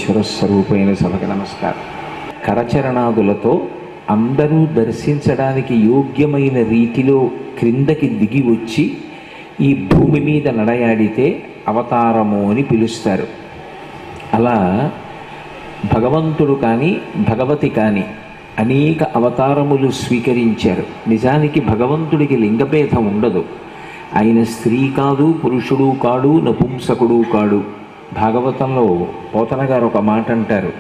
పరమేశ్వర స్వరూపైన సభకి నమస్కారం. కరచరణాదులతో అందరూ దర్శించడానికి యోగ్యమైన రీతిలో క్రిందకి దిగి వచ్చి ఈ భూమి మీద నడయాడితే అవతారము అని పిలుస్తారు. అలా భగవంతుడు కానీ భగవతి కానీ అనేక అవతారములు స్వీకరించారు. నిజానికి భగవంతుడికి లింగభేదం ఉండదు. ఆయన స్త్రీ కాదు, పురుషుడు కాడు, నపుంసకుడు కాడు. భాగవతంలో పోతన గారు ఒక మాట అంటారు,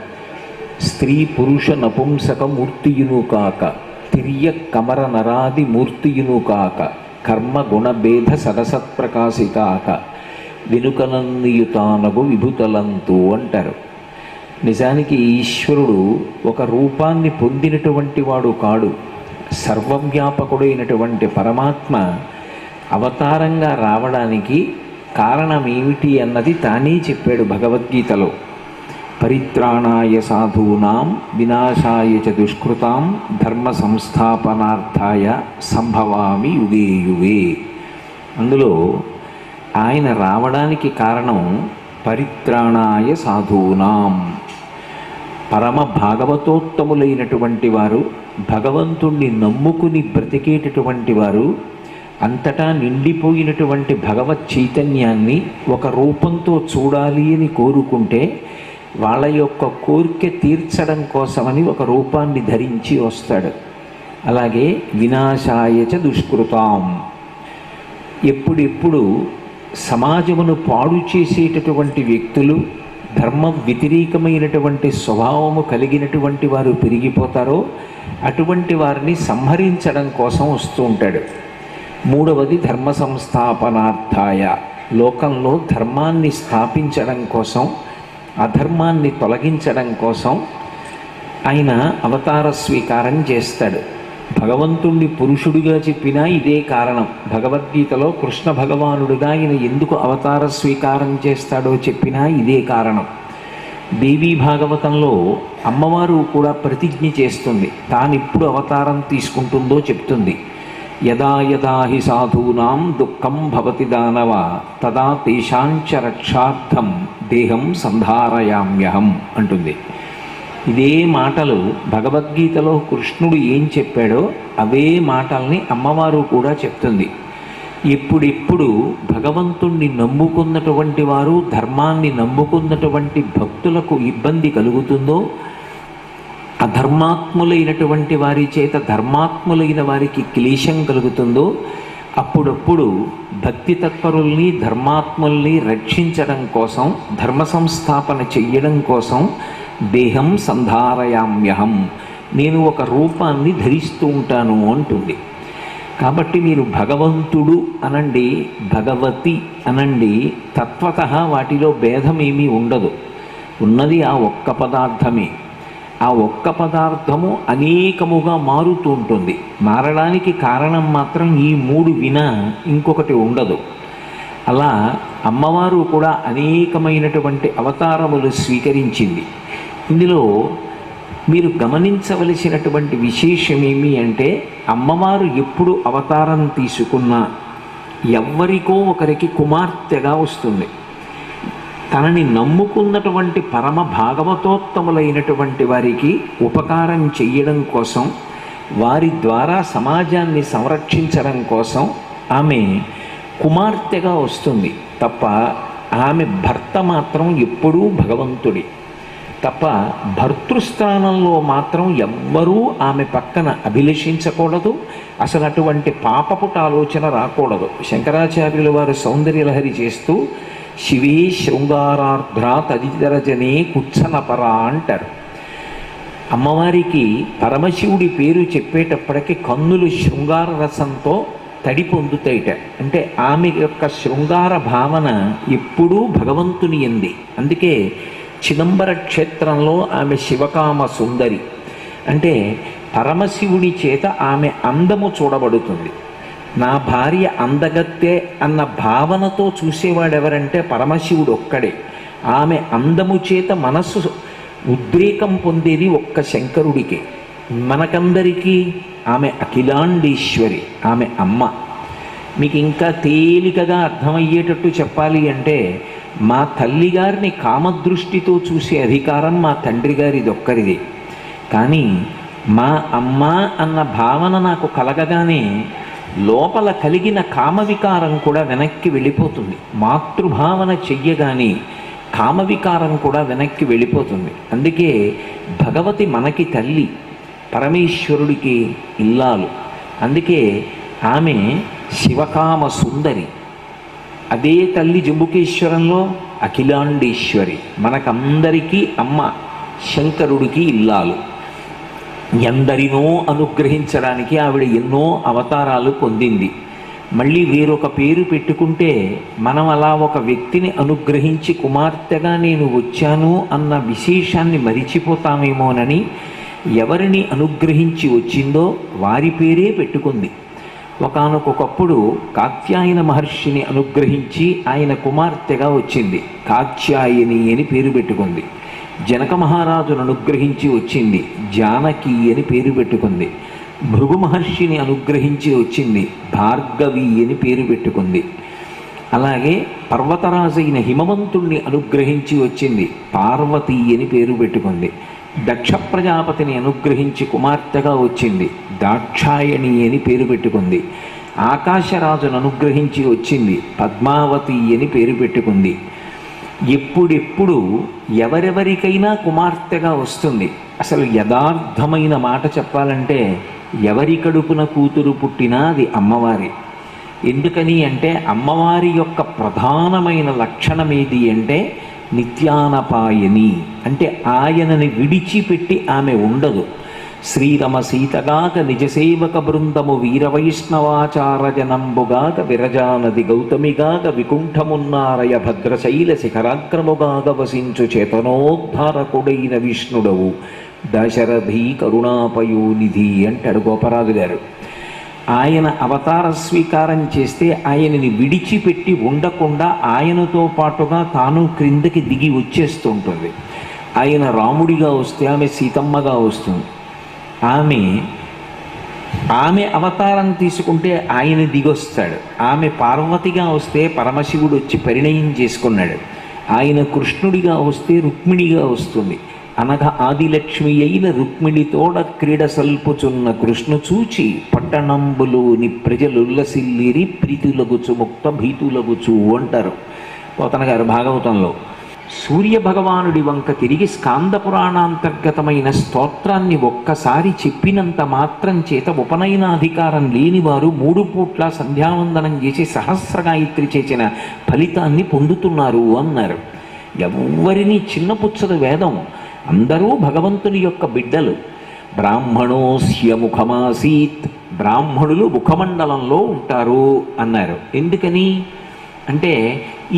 స్త్రీ పురుష నపుంసక మూర్తియును కాక తిర్య కమర నరాది మూర్తియును కాక కర్మ గుణభేద సదసత్ప్రకాశితాక వెనుకనన్నియుతానగు విభుతలంతు అంటారు. నిజానికి ఈశ్వరుడు ఒక రూపాన్ని పొందినటువంటి వాడు కాడు. సర్వవ్యాపకుడైనటువంటి పరమాత్మ అవతారంగా రావడానికి కారణం ఏమిటి అన్నది తానే చెప్పాడు భగవద్గీతలో. పరిత్రాణాయ సాధూనాం వినాశాయ చ దుష్కృతాం ధర్మ సంస్థాపనార్థాయ సంభవామి యుగే యుగే. అందులో ఆయన రావడానికి కారణం పరిత్రాణాయ సాధూనాం, పరమ భాగవతోత్తములైనటువంటి వారు, భగవంతుణ్ణి నమ్ముకుని బ్రతికేటటువంటి వారు, అంతటా నిండిపోయినటువంటి భగవత్ చైతన్యాన్ని ఒక రూపంతో చూడాలి అని కోరుకుంటే వాళ్ళ యొక్క కోరిక తీర్చడం కోసమని ఒక రూపాన్ని ధరించి వస్తాడు. అలాగే వినాశాయచ దుష్కృతాం, ఎప్పుడెప్పుడు సమాజమును పాడు చేసేటటువంటి వ్యక్తులు, ధర్మ వ్యతిరేకమైనటువంటి స్వభావము కలిగినటువంటి వారు పెరిగిపోతారో అటువంటి వారిని సంహరించడం కోసం వస్తూ ఉంటాడు. మూడవది ధర్మ సంస్థాపనార్థాయ, లోకంలో ధర్మాన్ని స్థాపించడం కోసం, అధర్మాన్ని తొలగించడం కోసం ఆయన అవతార స్వీకారం చేస్తాడు. భగవంతుణ్ణి పురుషుడిగా చెప్పినా ఇదే కారణం. భగవద్గీతలో కృష్ణ భగవానుడిగా ఆయన ఎందుకు అవతార స్వీకారం చేస్తాడో చెప్పినా ఇదే కారణం. దేవీ భాగవతంలో అమ్మవారు కూడా ప్రతిజ్ఞ చేస్తుంది, తానిప్పుడు అవతారం తీసుకుంటుందో చెప్తుంది. యదా యదా హి సాధూనాం దుఃఖం భవతి దానవ తదా తేషాంచ రక్షార్థం దేహం సంధారయామ్యహం అంటుంది. ఇదే మాటలు భగవద్గీతలో కృష్ణుడు ఏం చెప్పాడో అవే మాటల్ని అమ్మవారు కూడా చెప్తుంది. ఎప్పుడెప్పుడు భగవంతుణ్ణి నమ్ముకున్నటువంటి వారు, ధర్మాన్ని నమ్ముకున్నటువంటి భక్తులకు ఇబ్బంది కలుగుతుందో, అధర్మాత్ములైనటువంటి వారి చేత ధర్మాత్ములైన వారికి క్లేశం కలుగుతుందో, అప్పుడప్పుడు భక్తి తత్పరుల్ని, ధర్మాత్ముల్ని రక్షించడం కోసం, ధర్మ సంస్థాపన చెయ్యడం కోసం దేహం సంధారయామ్యహం, నేను ఒక రూపాన్ని ధరిస్తూ ఉంటాను అంటుంది. కాబట్టి మీరు భగవంతుడు అనండి, భగవతి అనండి, తత్వతః వాటిలో భేదమేమీ ఉండదు. ఉన్నది ఆ ఒక్క పదార్థమే. ఆ ఒక్క పదార్థము అనేకముగా మారుతూ ఉంటుంది. మారడానికి కారణం మాత్రం ఈ మూడు వినా ఇంకొకటి ఉండదు. అలా అమ్మవారు కూడా అనేకమైనటువంటి అవతారములు స్వీకరించింది. ఇందులో మీరు గమనించవలసినటువంటి విశేషమేమి అంటే, అమ్మవారు ఎప్పుడు అవతారం తీసుకున్నా ఎవ్వరికో ఒకరికి కుమార్తెగా వస్తుంది. తనని నమ్ముకున్నటువంటి పరమ భాగవతోత్తములైనటువంటి వారికి ఉపకారం చెయ్యడం కోసం, వారి ద్వారా సమాజాన్ని సంరక్షించడం కోసం ఆమె కుమార్తెగా వస్తుంది తప్ప ఆమె భర్త మాత్రం ఎప్పుడూ భగవంతుడి తప్ప భర్తృస్థానంలో మాత్రం ఎవ్వరూ ఆమె పక్కన అభిలషించకూడదు. అసలు అటువంటి పాపపుట ఆలోచన రాకూడదు. శంకరాచార్యుల వారు సౌందర్యలహరి చేస్తూ శివే శృంగారార్ధ్రా తదితరజనే కుచ్చనపరా అంటారు. అమ్మవారికి పరమశివుడి పేరు చెప్పేటప్పటికీ కన్నులు శృంగార రసంతో తడి పొందుతాయిట. అంటే ఆమె యొక్క శృంగార భావన ఎప్పుడూ భగవంతుని యందే. అందుకే చిదంబర క్షేత్రంలో ఆమె శివకామ సుందరి, అంటే పరమశివుడి చేత ఆమె అందము చూడబడుతుంది. నా భార్య అందగత్తే అన్న భావనతో చూసేవాడెవరంటే పరమశివుడు ఒక్కడే. ఆమె అందము చేత మనస్సు ఉద్రేకం పొందేది ఒక్క శంకరుడికే. మనకందరికీ ఆమె అఖిలాండేశ్వరి, ఆమె అమ్మ. మీకు ఇంకా తేలికగా అర్థమయ్యేటట్టు చెప్పాలి అంటే మా తల్లిగారిని కామదృష్టితో చూసే అధికారం మా తండ్రి గారిది ఒక్కరిదే. కానీ మా అమ్మ అన్న భావన నాకు కలగగానే లోపల కలిగిన కామవికారం కూడా వెనక్కి వెళ్ళిపోతుంది. మాతృభావన చెయ్యగానే కామవికారం కూడా వెనక్కి వెళ్ళిపోతుంది. అందుకే భగవతి మనకి తల్లి, పరమేశ్వరుడికి ఇల్లాలు. అందుకే ఆమె శివకామ సుందరి. అదే తల్లి జంబుకేశ్వరంలో అఖిలాండేశ్వరి, మనకందరికీ అమ్మ, శంకరుడికి ఇల్లాలు. ఎందరినో అనుగ్రహించడానికి ఆవిడ ఎన్నో అవతారాలు పొందింది. మళ్ళీ వేరొక పేరు పెట్టుకుంటే మనం అలా ఒక వ్యక్తిని అనుగ్రహించి కుమార్తెగా నేను వచ్చాను అన్న విశేషాన్ని మరిచిపోతామేమోనని ఎవరిని అనుగ్రహించి వచ్చిందో వారి పేరే పెట్టుకుంది. ఒకానొకప్పుడు కాత్యాయన మహర్షిని అనుగ్రహించి ఆయన కుమార్తెగా వచ్చింది, కాత్యాయని అని పేరు పెట్టుకుంది. జనక మహారాజును అనుగ్రహించి వచ్చింది, జానకి అని పేరు పెట్టుకుంది. భృగు మహర్షిని అనుగ్రహించి వచ్చింది, భార్గవి అని పేరు పెట్టుకుంది. అలాగే పర్వతరాజైన హిమవంతుణ్ణి అనుగ్రహించి వచ్చింది, పార్వతి అని పేరు పెట్టుకుంది. దక్ష ప్రజాపతిని అనుగ్రహించి కుమార్తెగా వచ్చింది, దాక్షాయణి అని పేరు పెట్టుకుంది. ఆకాశరాజును అనుగ్రహించి వచ్చింది, పద్మావతి అని పేరు పెట్టుకుంది. ఎప్పుడెప్పుడు ఎవరెవరికైనా కుమార్తెగా వస్తుంది. అసలు యథార్థమైన మాట చెప్పాలంటే ఎవరి కడుపున కూతురు పుట్టినా అది అమ్మవారి. ఎందుకని అంటే అమ్మవారి యొక్క ప్రధానమైన లక్షణం ఏది అంటే నిత్యానపాయని, అంటే ఆయనని విడిచిపెట్టి ఆమె ఉండదు. శ్రీరమ సీతగాక నిజసేవక బృందము వీరవైష్ణవాచార జనంబుగాక విరజానది గౌతమిగాక వికుంఠమున్నారయ భద్రశైల శిఖరాగ్రముగాక వసించు చేతనోద్ధారకుడైన విష్ణుడవు దశరథి కరుణాపయోనిధి అంటాడు గోపరాజు గారు. ఆయన అవతార స్వీకారం చేస్తే ఆయనని విడిచిపెట్టి ఉండకుండా ఆయనతో పాటుగా తాను క్రిందకి దిగి వచ్చేస్తుంటుంది. ఆయన రాముడిగా వస్తే ఆమె సీతమ్మగా వస్తుంది. ఆమె అవతారం తీసుకుంటే ఆయన దిగొస్తాడు. ఆమె పార్వతిగా వస్తే పరమశివుడు వచ్చి పరిణయం చేసుకున్నాడు. ఆయన కృష్ణుడిగా వస్తే రుక్మిణిగా వస్తుంది. అనగా ఆదిలక్ష్మి అయిన రుక్మిణితోడ క్రీడ సల్పుచున్న కృష్ణు చూచి పట్టణంబులోని ప్రజలుల్లసిల్లిరి ప్రీతులగుచు ముక్త భీతులగుచు అంటారు పోతన గారు భాగవతంలో. సూర్య భగవానుడి వంక తిరిగి స్కాంద పురాణాంతర్గతమైన స్తోత్రాన్ని ఒక్కసారి చెప్పినంత మాత్రం చేత ఉపనయనాధికారం లేనివారు 3 పూట్ల సంధ్యావందనం చేసి సహస్రగాయత్రి చేసిన ఫలితాన్ని పొందుతున్నారు అన్నారు. ఎవరిని చిన్నపుచ్చదు వేదం, అందరూ భగవంతుని యొక్క బిడ్డలు. బ్రాహ్మణోస్య ముఖమాసీత్, బ్రాహ్మణులు ముఖమండలంలో ఉంటారు అన్నారు. ఎందుకని అంటే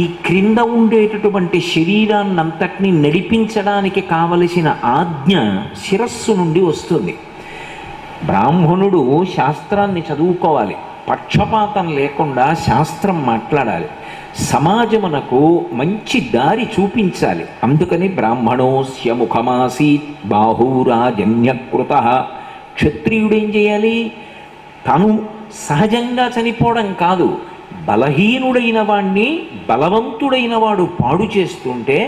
ఈ క్రింద ఉండేటటువంటి శరీరాన్నంతటినీ నడిపించడానికి కావలసిన ఆజ్ఞ శిరస్సు నుండి వస్తుంది. బ్రాహ్మణుడు శాస్త్రాన్ని చదువుకోవాలి, పక్షపాతం లేకుండా శాస్త్రం మాట్లాడాలి, సమాజమునకు మంచి దారి చూపించాలి. అందుకని బ్రాహ్మణోస్య ముఖమాసీత్ బాహూరాజన్యకృత. క్షత్రియుడేం చేయాలి? తను సహజంగా చనిపోవడం కాదు, బలహీనుడైన వాణ్ణి బలవంతుడైన వాడు పాడు చేస్తుంటే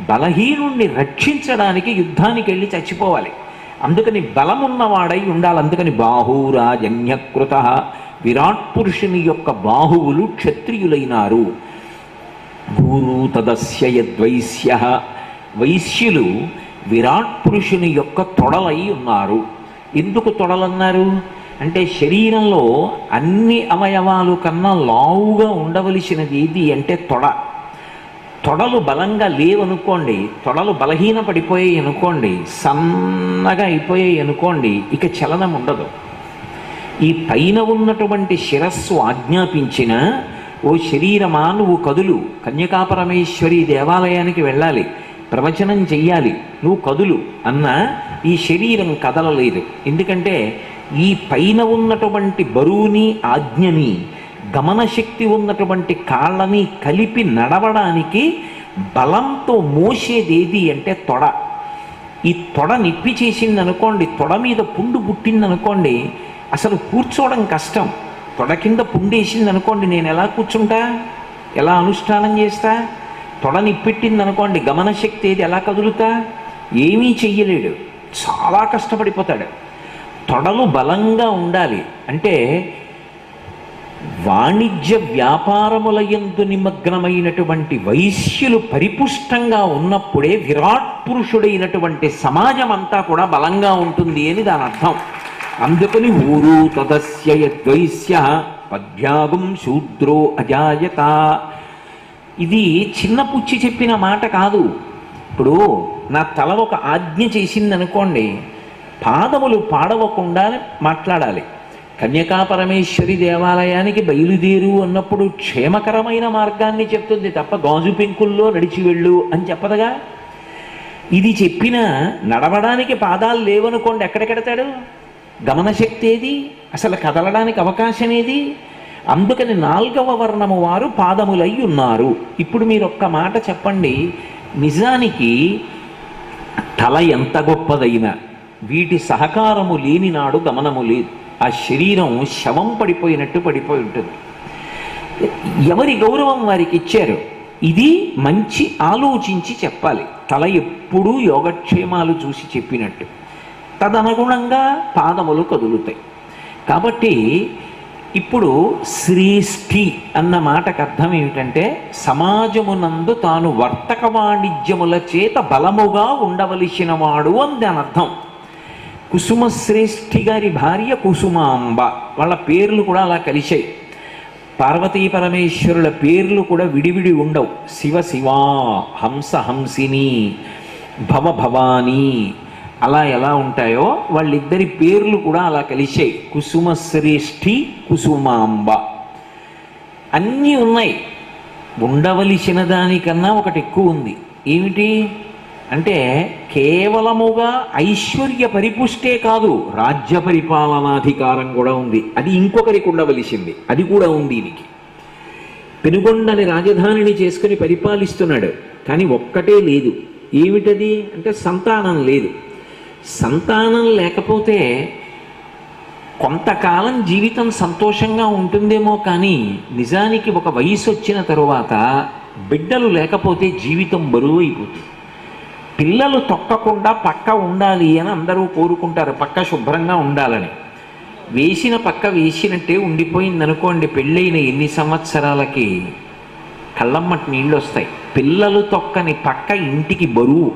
బలహీనుణ్ణి రక్షించడానికి యుద్ధానికి వెళ్ళి చచ్చిపోవాలి. అందుకని బలమున్నవాడై ఉండాలి. అందుకని బాహూరాజన్యకృత, విరాట్ పురుషుని యొక్క బాహువులు క్షత్రియులైనారు. భూరు తదస్య యద్వైశ్య, వైశ్యులు విరాట్ పురుషుని యొక్క తొడలై ఉన్నారు. ఎందుకు తొడలన్నారు అంటే శరీరంలో అన్ని అవయవాలు కన్నా లావుగా ఉండవలసినది ఏది అంటే తొడ. తొడలు బలంగా లేవనుకోండి, తొడలు బలహీన పడిపోయాయి అనుకోండి, సన్నగా అయిపోయాయి అనుకోండి, ఇక చలనం ఉండదు. ఈ పైన ఉన్నటువంటి శిరస్సు ఆజ్ఞాపించిన ఓ శరీరమా నువ్వు కదులు, కన్యకాపరమేశ్వరి దేవాలయానికి వెళ్ళాలి, ప్రవచనం చెయ్యాలి, నువ్వు కదులు అన్న ఈ శరీరం కదలలేదు. ఎందుకంటే ఈ పైన ఉన్నటువంటి బరువుని ఆజ్ఞని గమనశక్తి ఉన్నటువంటి కాళ్ళని కలిపి నడవడానికి బలంతో మోసేదేది అంటే తొడ. ఈ తొడ నిప్పి చేసిందనుకోండి, తొడ మీద పుండు పుట్టిందనుకోండి, అసలు కూర్చోవడం కష్టం. తొడ కింద పుండేసిందనుకోండి, నేను ఎలా కూర్చుంటా, ఎలా అనుష్ఠానం చేస్తా? తొడ నిప్పెట్టింది అనుకోండి, గమనశక్తి ఏది ఎలా కదులుతా? ఏమీ చెయ్యలేడు, చాలా కష్టపడిపోతాడు. తొడలు బలంగా ఉండాలి. అంటే వాణిజ్య వ్యాపారముల యందు నిమగ్నమైనటువంటి వైశ్యులు పరిపుష్టంగా ఉన్నప్పుడే విరాట్ పురుషుడైనటువంటి సమాజం అంతా కూడా బలంగా ఉంటుంది అని దాని అర్థం. అందుకని ఊరు తదస్య యద్వైశ్య పద్భ్యాగం శూద్రో అజాయత. ఇది చిన్న పుచ్చి చెప్పిన మాట కాదు. ఇప్పుడు నా తల ఒక ఆజ్ఞ చేసింది అనుకోండి, పాదములు పాడవకుండా మాట్లాడాలి. కన్యకాపరమేశ్వరి దేవాలయానికి బయలుదేరు అన్నప్పుడు క్షేమకరమైన మార్గాన్ని చెప్తుంది తప్ప గాజు పెంకుల్లో నడిచి వెళ్ళు అని చెప్పదుగా. ఇది చెప్పినా నడవడానికి పాదాలు లేవనుకోండి, ఎక్కడెడతాడు? గమనశక్తి ఏది? అసలు కదలడానికి అవకాశం ఏది? అందుకని 4వ వర్ణము వారు పాదములై ఉన్నారు. ఇప్పుడు మీరు ఒక్క మాట చెప్పండి, నిజానికి తల ఎంత గొప్పదైనా వీటి సహకారము లేని నాడు గమనము లేదు. ఆ శరీరం శవం పడిపోయినట్టు పడిపోయి ఉంటుంది. ఎవరి గౌరవం వారికి ఇచ్చారు. ఇది మంచి ఆలోచించి చెప్పాలి. తల ఎప్పుడూ యోగక్షేమాలు చూసి చెప్పినట్టు తదనుగుణంగా పాదములు కదులుతాయి. కాబట్టి ఇప్పుడు శ్రేష్ఠి అన్న మాటకు అర్థం ఏమిటంటే సమాజమునందు తాను వర్తక వాణిజ్యముల చేత బలముగా ఉండవలసిన వాడు అని దాని అర్థం. కుసుమశ్రేష్ఠి గారి భార్య కుసుమాంబ, వాళ్ళ పేర్లు కూడా అలా కలిశాయి. పార్వతీ పరమేశ్వరుల పేర్లు కూడా విడివిడి ఉండవు. శివ శివా, హంస హంసిని, భవ భవానీ అలా ఎలా ఉంటాయో వాళ్ళిద్దరి పేర్లు కూడా అలా కలిశాయి. కుసుమశ్రేష్ఠి, కుసుమాంబ అన్నీ ఉన్నాయి. ఉండవలసిన దానికన్నా ఒకటి ఎక్కువ ఉంది. ఏమిటి అంటే కేవలముగా ఐశ్వర్య పరిపుష్టే కాదు, రాజ్య పరిపాలనాధికారం కూడా ఉంది. అది ఇంకొకరికి ఉండవలసింది, అది కూడా ఉంది దీనికి. పెనుగొండని రాజధానిని చేసుకుని పరిపాలిస్తున్నాడు, కానీ ఒక్కటే లేదు. ఏమిటది అంటే సంతానం లేదు. సంతానం లేకపోతే కొంతకాలం జీవితం సంతోషంగా ఉంటుందేమో, కానీ నిజానికి ఒక వయసు వచ్చిన తరువాత బిడ్డలు లేకపోతే జీవితం బరువు అయిపోతుంది. పిల్లలు తొక్కకుండా పక్క ఉండాలి అని అందరూ కోరుకుంటారు, పక్క శుభ్రంగా ఉండాలని. వేసిన పక్క వేసినట్టే ఉండిపోయిందనుకోండి, పెళ్ళైన ఎన్ని సంవత్సరాలకి కళ్ళమ్మటి నీళ్ళు వస్తాయి. పిల్లలు తొక్కని పక్క ఇంటికి బరువు.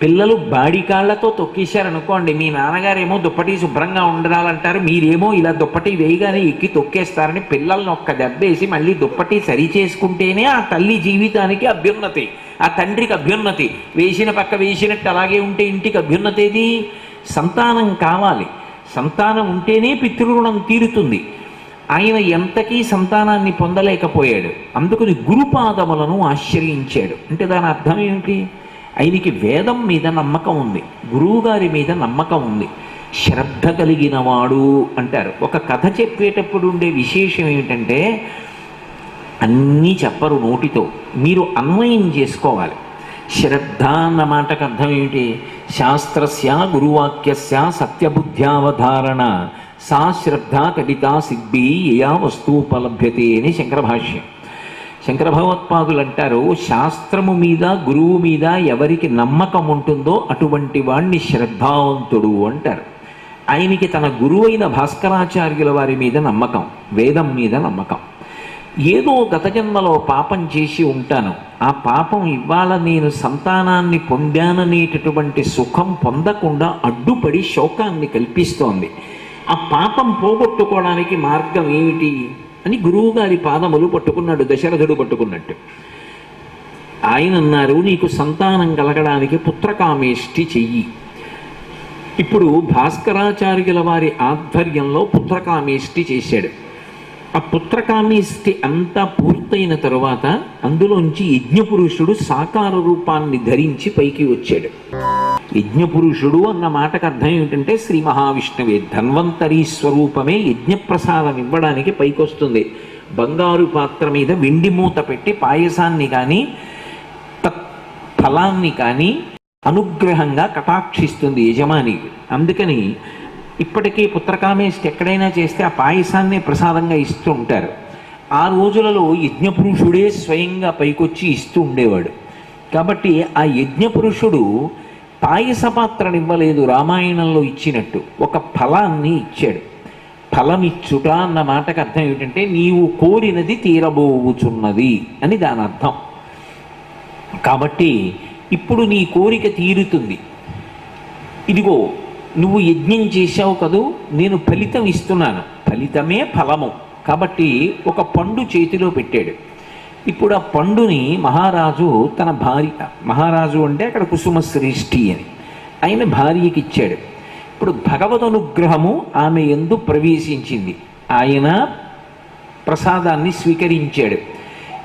పిల్లలు బాడికాళ్లతో తొక్కేశారనుకోండి, మీ నాన్నగారేమో దుప్పటి శుభ్రంగా ఉండాలంటారు, మీరేమో ఇలా దుప్పటి వేయగానే ఎక్కి తొక్కేస్తారని పిల్లల్ని ఒక్క దెబ్బేసి మళ్ళీ దుప్పటి సరి చేసుకుంటేనే ఆ తల్లి జీవితానికి అభ్యున్నతి, ఆ తండ్రికి అభ్యున్నతి. వేసిన పక్క వేసినట్టు అలాగే ఉంటే ఇంటికి అభ్యున్నతి ఏది? సంతానం కావాలి. సంతానం ఉంటేనే పితృరుణం తీరుతుంది. ఆయన ఎంతకీ సంతానాన్ని పొందలేకపోయాడు. అందుకని గురుపాదములను ఆశ్రయించాడు. అంటే దాని అర్థం ఏమిటి? ఆయనకి వేదం మీద నమ్మకం ఉంది, గురువుగారి మీద నమ్మకం ఉంది, శ్రద్ధ కలిగిన వాడు అంటారు. ఒక కథ చెప్పేటప్పుడు ఉండే విశేషం ఏమిటంటే అన్నీ చెప్పరు నోటితో, మీరు అన్వయం చేసుకోవాలి. శ్రద్ధ అన్న మాటకు అర్థం ఏమిటి? శాస్త్రస్య గురువాక్యస్య సత్యబుద్ధ్యావధారణ సా శ్రద్ధ కడితా సిద్ధి యయా వస్తుపలభ్యతే అని శంకర భాష్యం. శంకర భగవత్పాదులు అంటారు, శాస్త్రము మీద గురువు మీద ఎవరికి నమ్మకం ఉంటుందో అటువంటి వాణ్ణి శ్రద్ధావంతుడు అంటారు. ఆయనకి తన గురువైన భాస్కరాచార్యుల వారి మీద నమ్మకం, వేదం మీద నమ్మకం. ఏదో గత జన్మలో పాపం చేసి ఉంటాను, ఆ పాపం ఇవాళ నేను సంతానాన్ని పొందాననేటటువంటి సుఖం పొందకుండా అడ్డుపడి శోకాన్ని కల్పిస్తోంది. ఆ పాపం పోగొట్టుకోవడానికి మార్గం ఏమిటి అని గురువుగారి పాదములు పట్టుకున్నాడు, దశరథుడు పట్టుకున్నట్టు. ఆయన అన్నారు, నీకు సంతానం కలగడానికి పుత్రకామేష్టి చెయ్యి. ఇప్పుడు భాస్కరాచార్యుల వారి ఆధ్వర్యంలో పుత్రకామేష్టి చేశాడు. ఆ పుత్రకామేష్టి అంతా పూర్తయిన తరువాత అందులోంచి యజ్ఞపురుషుడు సాకార రూపాన్ని ధరించి పైకి వచ్చాడు. యజ్ఞపురుషుడు అన్న మాటకు అర్థం ఏమిటంటే శ్రీ మహావిష్ణువే, ధన్వంతరీ స్వరూపమే యజ్ఞప్రసాదం ఇవ్వడానికి పైకొస్తుంది. బంగారు పాత్ర మీద వెండి మూత పెట్టి పాయసాన్ని కానీ ఫలాన్ని కానీ అనుగ్రహంగా కటాక్షిస్తుంది యజమాని. అందుకని ఇప్పటికీ పుత్రకామేష్టి ఎక్కడైనా చేస్తే ఆ పాయసాన్ని ప్రసాదంగా ఇస్తూ ఉంటారు. ఆ రోజులలో యజ్ఞపురుషుడే స్వయంగా పైకొచ్చి ఇస్తూ ఉండేవాడు. కాబట్టి ఆ యజ్ఞపురుషుడు పాయస పాత్రనివ్వలేదు రామాయణంలో ఇచ్చినట్టు, ఒక ఫలాన్ని ఇచ్చాడు. ఫలమిచ్చుట అన్న మాటకు అర్థం ఏమిటంటే నీవు కోరినది తీరబోవుచున్నది అని దాని అర్థం. కాబట్టి ఇప్పుడు నీ కోరిక తీరుతుంది. ఇదిగో నువ్వు యజ్ఞం చేశావు కదూ, నేను ఫలితం ఇస్తున్నాను, ఫలితమే ఫలము. కాబట్టి ఒక పండు చేతిలో పెట్టాడు. ఇప్పుడు ఆ పండుని మహారాజు తన భార్య, మహారాజు అంటే అక్కడ కుసుమ శ్రేష్ఠి అని, ఆయన భార్యకి ఇచ్చాడు. ఇప్పుడు భగవద్ అనుగ్రహము ఆమె యందు ప్రవేశించింది, ఆయన ప్రసాదాన్ని స్వీకరించాడు.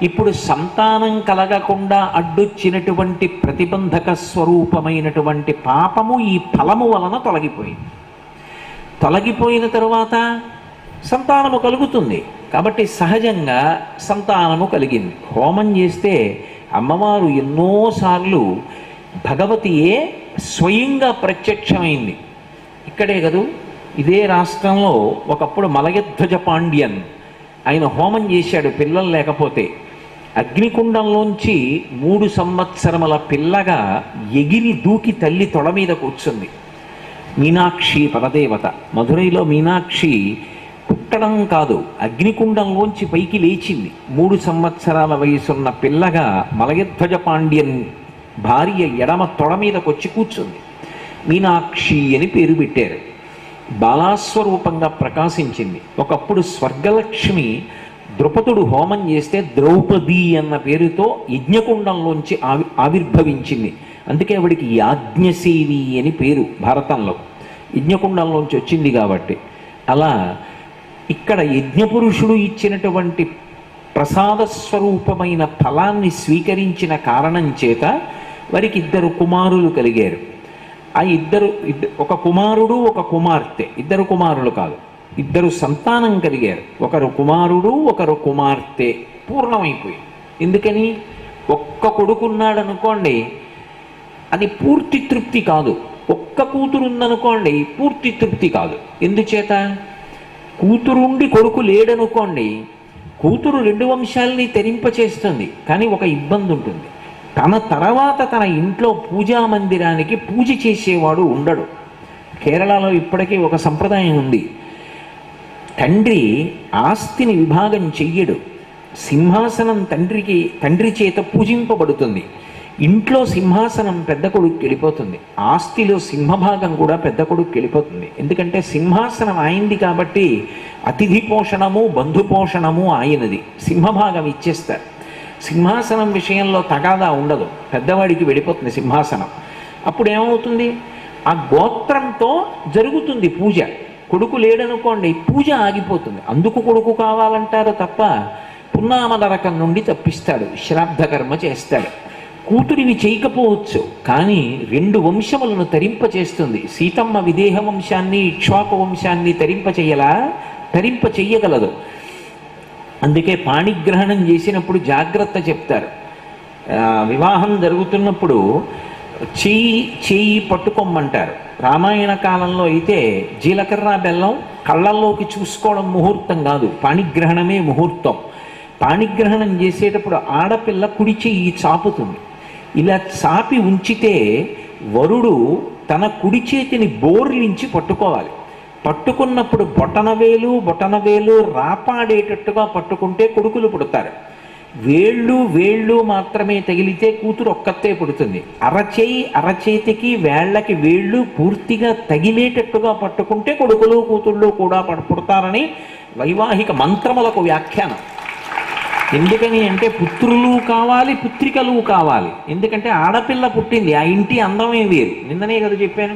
ఇప్పుడు సంతానం కలగకుండా అడ్డొచ్చినటువంటి ప్రతిబంధక స్వరూపమైనటువంటి పాపము ఈ ఫలము వలన తొలగిపోయింది. తొలగిపోయిన తరువాత సంతానము కలుగుతుంది. కాబట్టి సహజంగా సంతానము కలిగింది. హోమం చేస్తే అమ్మవారు ఎన్నోసార్లు భగవతియే స్వయంగా ప్రత్యక్షమైంది. ఇక్కడే కదూ, ఇదే రాష్ట్రంలో ఒకప్పుడు మలయధ్వజ పాండ్యన్ ఆయన హోమం చేశాడు పిల్లలు లేకపోతే. అగ్నికుండంలోంచి 3 సంవత్సరముల పిల్లగా ఎగిరి దూకి తల్లి తొడ మీద కూర్చుంది. మీనాక్షి పరదేవత, మధురైలో మీనాక్షి పుట్టడం కాదు, అగ్నికుండంలోంచి పైకి లేచింది. 3 సంవత్సరాల వయసున్న పిల్లగా మలయధ్వజ పాండ్యన్ భార్య ఎడమ తొడ మీదకొచ్చి కూర్చుంది. మీనాక్షి అని పేరు పెట్టారు. బాలాస్వరూపంగా ప్రకాశించింది. ఒకప్పుడు స్వర్గలక్ష్మి ద్రుపదుడు హోమం చేస్తే ద్రౌపది అన్న పేరుతో యజ్ఞకుండంలోంచి ఆవిర్భవించింది. అందుకే ఆవిడికి యాజ్ఞసేవి అని పేరు భారతంలో, యజ్ఞకుండంలోంచి వచ్చింది కాబట్టి. అలా ఇక్కడ యజ్ఞపురుషుడు ఇచ్చినటువంటి ప్రసాద స్వరూపమైన ఫలాన్ని స్వీకరించిన కారణం చేత వారికి 2 కుమారులు కలిగారు. ఆ ఒక కుమారుడు ఒక కుమార్తె, 2 కుమారులు కాదు, 2 సంతానం కలిగారు. ఒకరు కుమారుడు ఒకరు కుమార్తె, పూర్ణమైపోయి. ఎందుకని? ఒక్క కొడుకున్నాడు అనుకోండి, అది పూర్తి తృప్తి కాదు. ఒక్క కూతురు ఉందనుకోండి, పూర్తి తృప్తి కాదు. ఎందుచేత? కూతురుండి కొడుకు లేడనుకోండి, కూతురు 2 వంశాలని తరింపచేస్తుంది, కానీ ఒక ఇబ్బంది ఉంటుంది. తన తర్వాత తన ఇంట్లో పూజా మందిరానికి పూజ చేసేవాడు ఉండడు. కేరళలో ఇప్పటికీ ఒక సంప్రదాయం ఉంది. తండ్రి ఆస్తిని విభాగం చెయ్యడు. సింహాసనం తండ్రి చేత పూజింపబడుతుంది. ఇంట్లో సింహాసనం పెద్ద కొడుకు వెళ్ళిపోతుంది, ఆస్తిలో సింహభాగం కూడా పెద్ద కొడుకు వెళ్ళిపోతుంది. ఎందుకంటే సింహాసనం ఆయనది కాబట్టి అతిథి పోషణము బంధు పోషణము ఆయనది. సింహభాగం ఇచ్చేస్తారు. సింహాసనం విషయంలో తగాదా ఉండదు, పెద్దవాడికి వెళ్ళిపోతుంది సింహాసనం. అప్పుడు ఏమవుతుంది? ఆ గోత్రంతో జరుగుతుంది పూజ. కొడుకు లేడనుకోండి, పూజ ఆగిపోతుంది. అందుకు కొడుకు కావాలంటారు తప్ప పున్నామ నరకం నుండి తప్పిస్తాడు, శ్రాద్ధకర్మ చేస్తాడు. కూతురిని చేయకపోవచ్చు, కానీ 2 వంశములను తరింపచేస్తుంది. సీతమ్మ విదేహ వంశాన్ని ఇక్ష్వాకు వంశాన్ని తరింప చెయ్యగలదు. అందుకే పాణిగ్రహణం చేసినప్పుడు జాగ్రత్త చెప్తారు. వివాహం జరుగుతున్నప్పుడు చెయ్యి పట్టుకోమంటారు. రామాయణ కాలంలో అయితే జీలకర్ర బెల్లం కళ్ళల్లోకి చూసుకోవడం ముహూర్తం కాదు, పాణిగ్రహణమే ముహూర్తం. పాణిగ్రహణం చేసేటప్పుడు ఆడపిల్ల కుడి చెయ్యి చాపుతుంది. ఇలా చాపి ఉంచితే వరుడు తన కుడి చేతిని బోర్లించి పట్టుకోవాలి. పట్టుకున్నప్పుడు బొటనవేలు రాపాడేటట్టుగా పట్టుకుంటే కొడుకులు పుడతారు. వేళ్ళు మాత్రమే తగిలితే కూతురు ఒక్కతే పుడుతుంది. అరచేతికి వేళ్ళకి వేళ్ళు పూర్తిగా తగిలేటట్టుగా పట్టుకుంటే కొడుకులు కూతుళ్ళు కూడా పుడతారని వైవాహిక మంత్రములకు వ్యాఖ్యానం. ఎందుకని అంటే పుత్రులు కావాలి, పుత్రికలు కావాలి. ఎందుకంటే ఆడపిల్ల పుట్టింది, ఆ ఇంటి అందమే వేరు. నిన్ననే కదా చెప్పాను.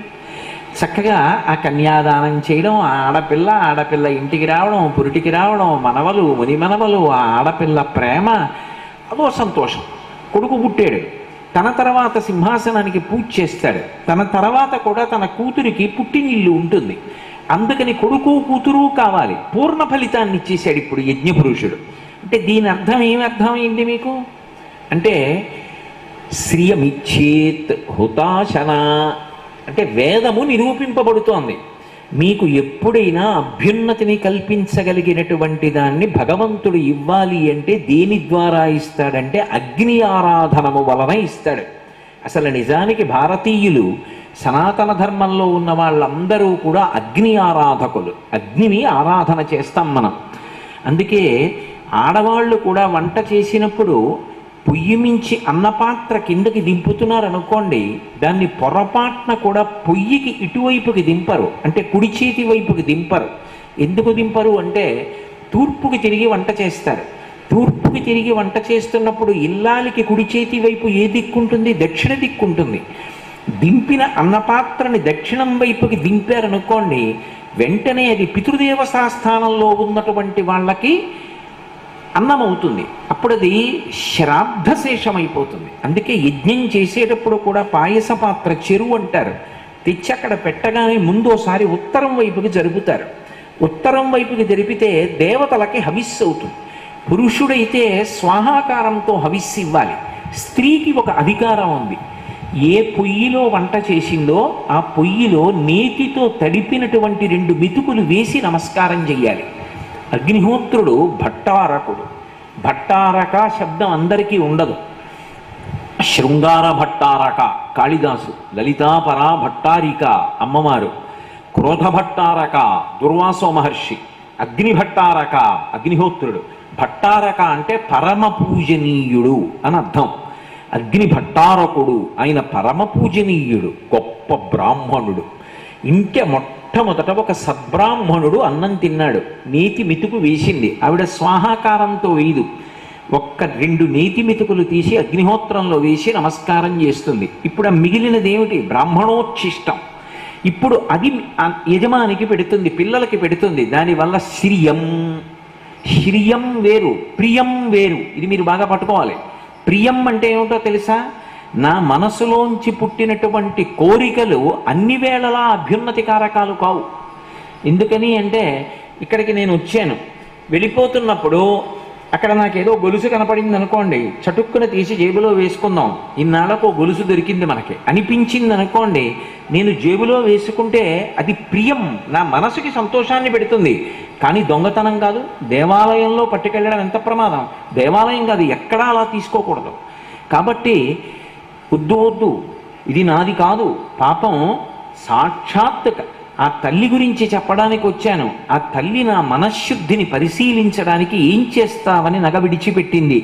చక్కగా ఆ కన్యాదానం చేయడం, ఆడపిల్ల ఇంటికి రావడం, పురిటికి రావడం, మనవలు మునిమనవలు, ఆ ఆడపిల్ల ప్రేమ, అదో సంతోషం. కొడుకు పుట్టాడు, తన తర్వాత సింహాసనానికి పూజ చేస్తాడు. తన తర్వాత కూడా తన కూతురికి పుట్టినిల్లు ఉంటుంది. అందుకని కొడుకు కూతురు కావాలి. పూర్ణ ఫలితాన్ని ఇచ్చేశాడు ఇప్పుడు యజ్ఞపురుషుడు. అంటే దీని అర్థం ఏమి అర్థమైంది మీకు అంటే, శ్రియమిచ్చేత్ హుతాశన అంటే వేదము నిరూపింపబడుతోంది. మీకు ఎప్పుడైనా అభ్యున్నతిని కల్పించగలిగినటువంటి దాన్ని భగవంతుడు ఇవ్వాలి అంటే దేని ద్వారా ఇస్తాడంటే అగ్ని ఆరాధనము వలన ఇస్తాడు. అసలు నిజానికి భారతీయులు సనాతన ధర్మంలో ఉన్న వాళ్ళందరూ కూడా అగ్ని ఆరాధకులు. అగ్నిని ఆరాధన చేస్తాం మనం. అందుకే ఆడవాళ్ళు కూడా వంట చేసినప్పుడు పొయ్యి మించి అన్నపాత్ర కిందకి దింపుతున్నారు అనుకోండి, దాన్ని పొరపాటున కూడా పొయ్యికి ఇటువైపుకి దింపరు, అంటే కుడి చేతి వైపుకి దింపరు. ఎందుకు దింపరు అంటే తూర్పుకి తిరిగి వంట చేస్తారు. తూర్పుకి తిరిగి వంట చేస్తున్నప్పుడు ఇల్లాలికి కుడి చేతి వైపు ఏ దిక్కుంటుంది? దక్షిణ దిక్కుంటుంది. దింపిన అన్నపాత్రని దక్షిణం వైపుకి దింపారనుకోండి, వెంటనే అది పితృదేవతా స్థానంలో ఉన్నటువంటి వాళ్ళకి అన్నం అవుతుంది. అప్పుడు అది శ్రాద్ధశేషం అయిపోతుంది. అందుకే యజ్ఞం చేసేటప్పుడు కూడా పాయస పాత్ర చెరువు అంటారు. తెచ్చి అక్కడ పెట్టగానే ముందోసారి ఉత్తరం వైపుకి జరుపుతారు. ఉత్తరం వైపుకి జరిపితే దేవతలకి హవిస్సు అవుతుంది. పురుషుడైతే స్వాహాకారంతో హవిస్సు ఇవ్వాలి. స్త్రీకి ఒక అధికారం ఉంది. ఏ పొయ్యిలో వంట చేసిందో ఆ పొయ్యిలో నేతితో తడిపినటువంటి 2 మెతుకులు వేసి నమస్కారం చెయ్యాలి. అగ్నిహోత్రుడు భట్టారకుడు. భట్టారక శబ్దం అందరికీ ఉండదు. శృంగార భట్టారక కాళిదాసు, లలితాపరా భట్టారిక అమ్మవారు, క్రోధ భట్టారక దుర్వాసో మహర్షి, అగ్ని భట్టారక అగ్నిహోత్రుడు. భట్టారక అంటే పరమ పూజనీయుడు అని అర్థం. అగ్ని భట్టారకుడు, ఆయన పరమ పూజనీయుడు, గొప్ప బ్రాహ్మణుడు. ఇంకే మొట్టమొదట ఒక సద్బ్రాహ్మణుడు అన్నం తిన్నాడు. నేతి మెతుకు వేసింది, ఆవిడ స్వాహాకారంతో వేయదు. 2 నేతి మెతుకులు తీసి అగ్నిహోత్రంలో వేసి నమస్కారం చేస్తుంది. ఇప్పుడు ఆ మిగిలినది ఏమిటి? బ్రాహ్మణోచ్ఛిష్టం. ఇప్పుడు అది యజమానికి పెడుతుంది, పిల్లలకి పెడుతుంది. దానివల్ల శ్రియం వేరు, ప్రియం వేరు. ఇది మీరు బాగా పట్టుకోవాలి. ప్రియం అంటే ఏమిటో తెలుసా? నా మనసులోంచి పుట్టినటువంటి కోరికలు అన్ని వేళలా అభ్యున్నతి కారకాలు కావు. ఎందుకని అంటే, ఇక్కడికి నేను వచ్చాను, వెళ్ళిపోతున్నప్పుడు అక్కడ నాకేదో గొలుసు కనపడింది అనుకోండి, చటుక్కున తీసి జేబులో వేసుకుందాం, ఇన్నాళ్ళకు గొలుసు దొరికింది మనకి అనిపించింది అనుకోండి, నేను జేబులో వేసుకుంటే అది ప్రియం, నా మనసుకి సంతోషాన్ని పెడుతుంది. కానీ దొంగతనం కాదు. దేవాలయంలో పట్టుకెళ్ళడం ఎంత ప్రమాదం. దేవాలయం కాదు, ఎక్కడా అలా తీసుకోకూడదు. కాబట్టి వద్దు, ఇది నాది కాదు. పాపం సాక్షాత్ ఆ తల్లి గురించి చెప్పడానికి వచ్చాను. ఆ తల్లి నా మనశ్శుద్ధిని పరిశీలించడానికి ఏం చేస్తావని నగ విడిచిపెట్టింది.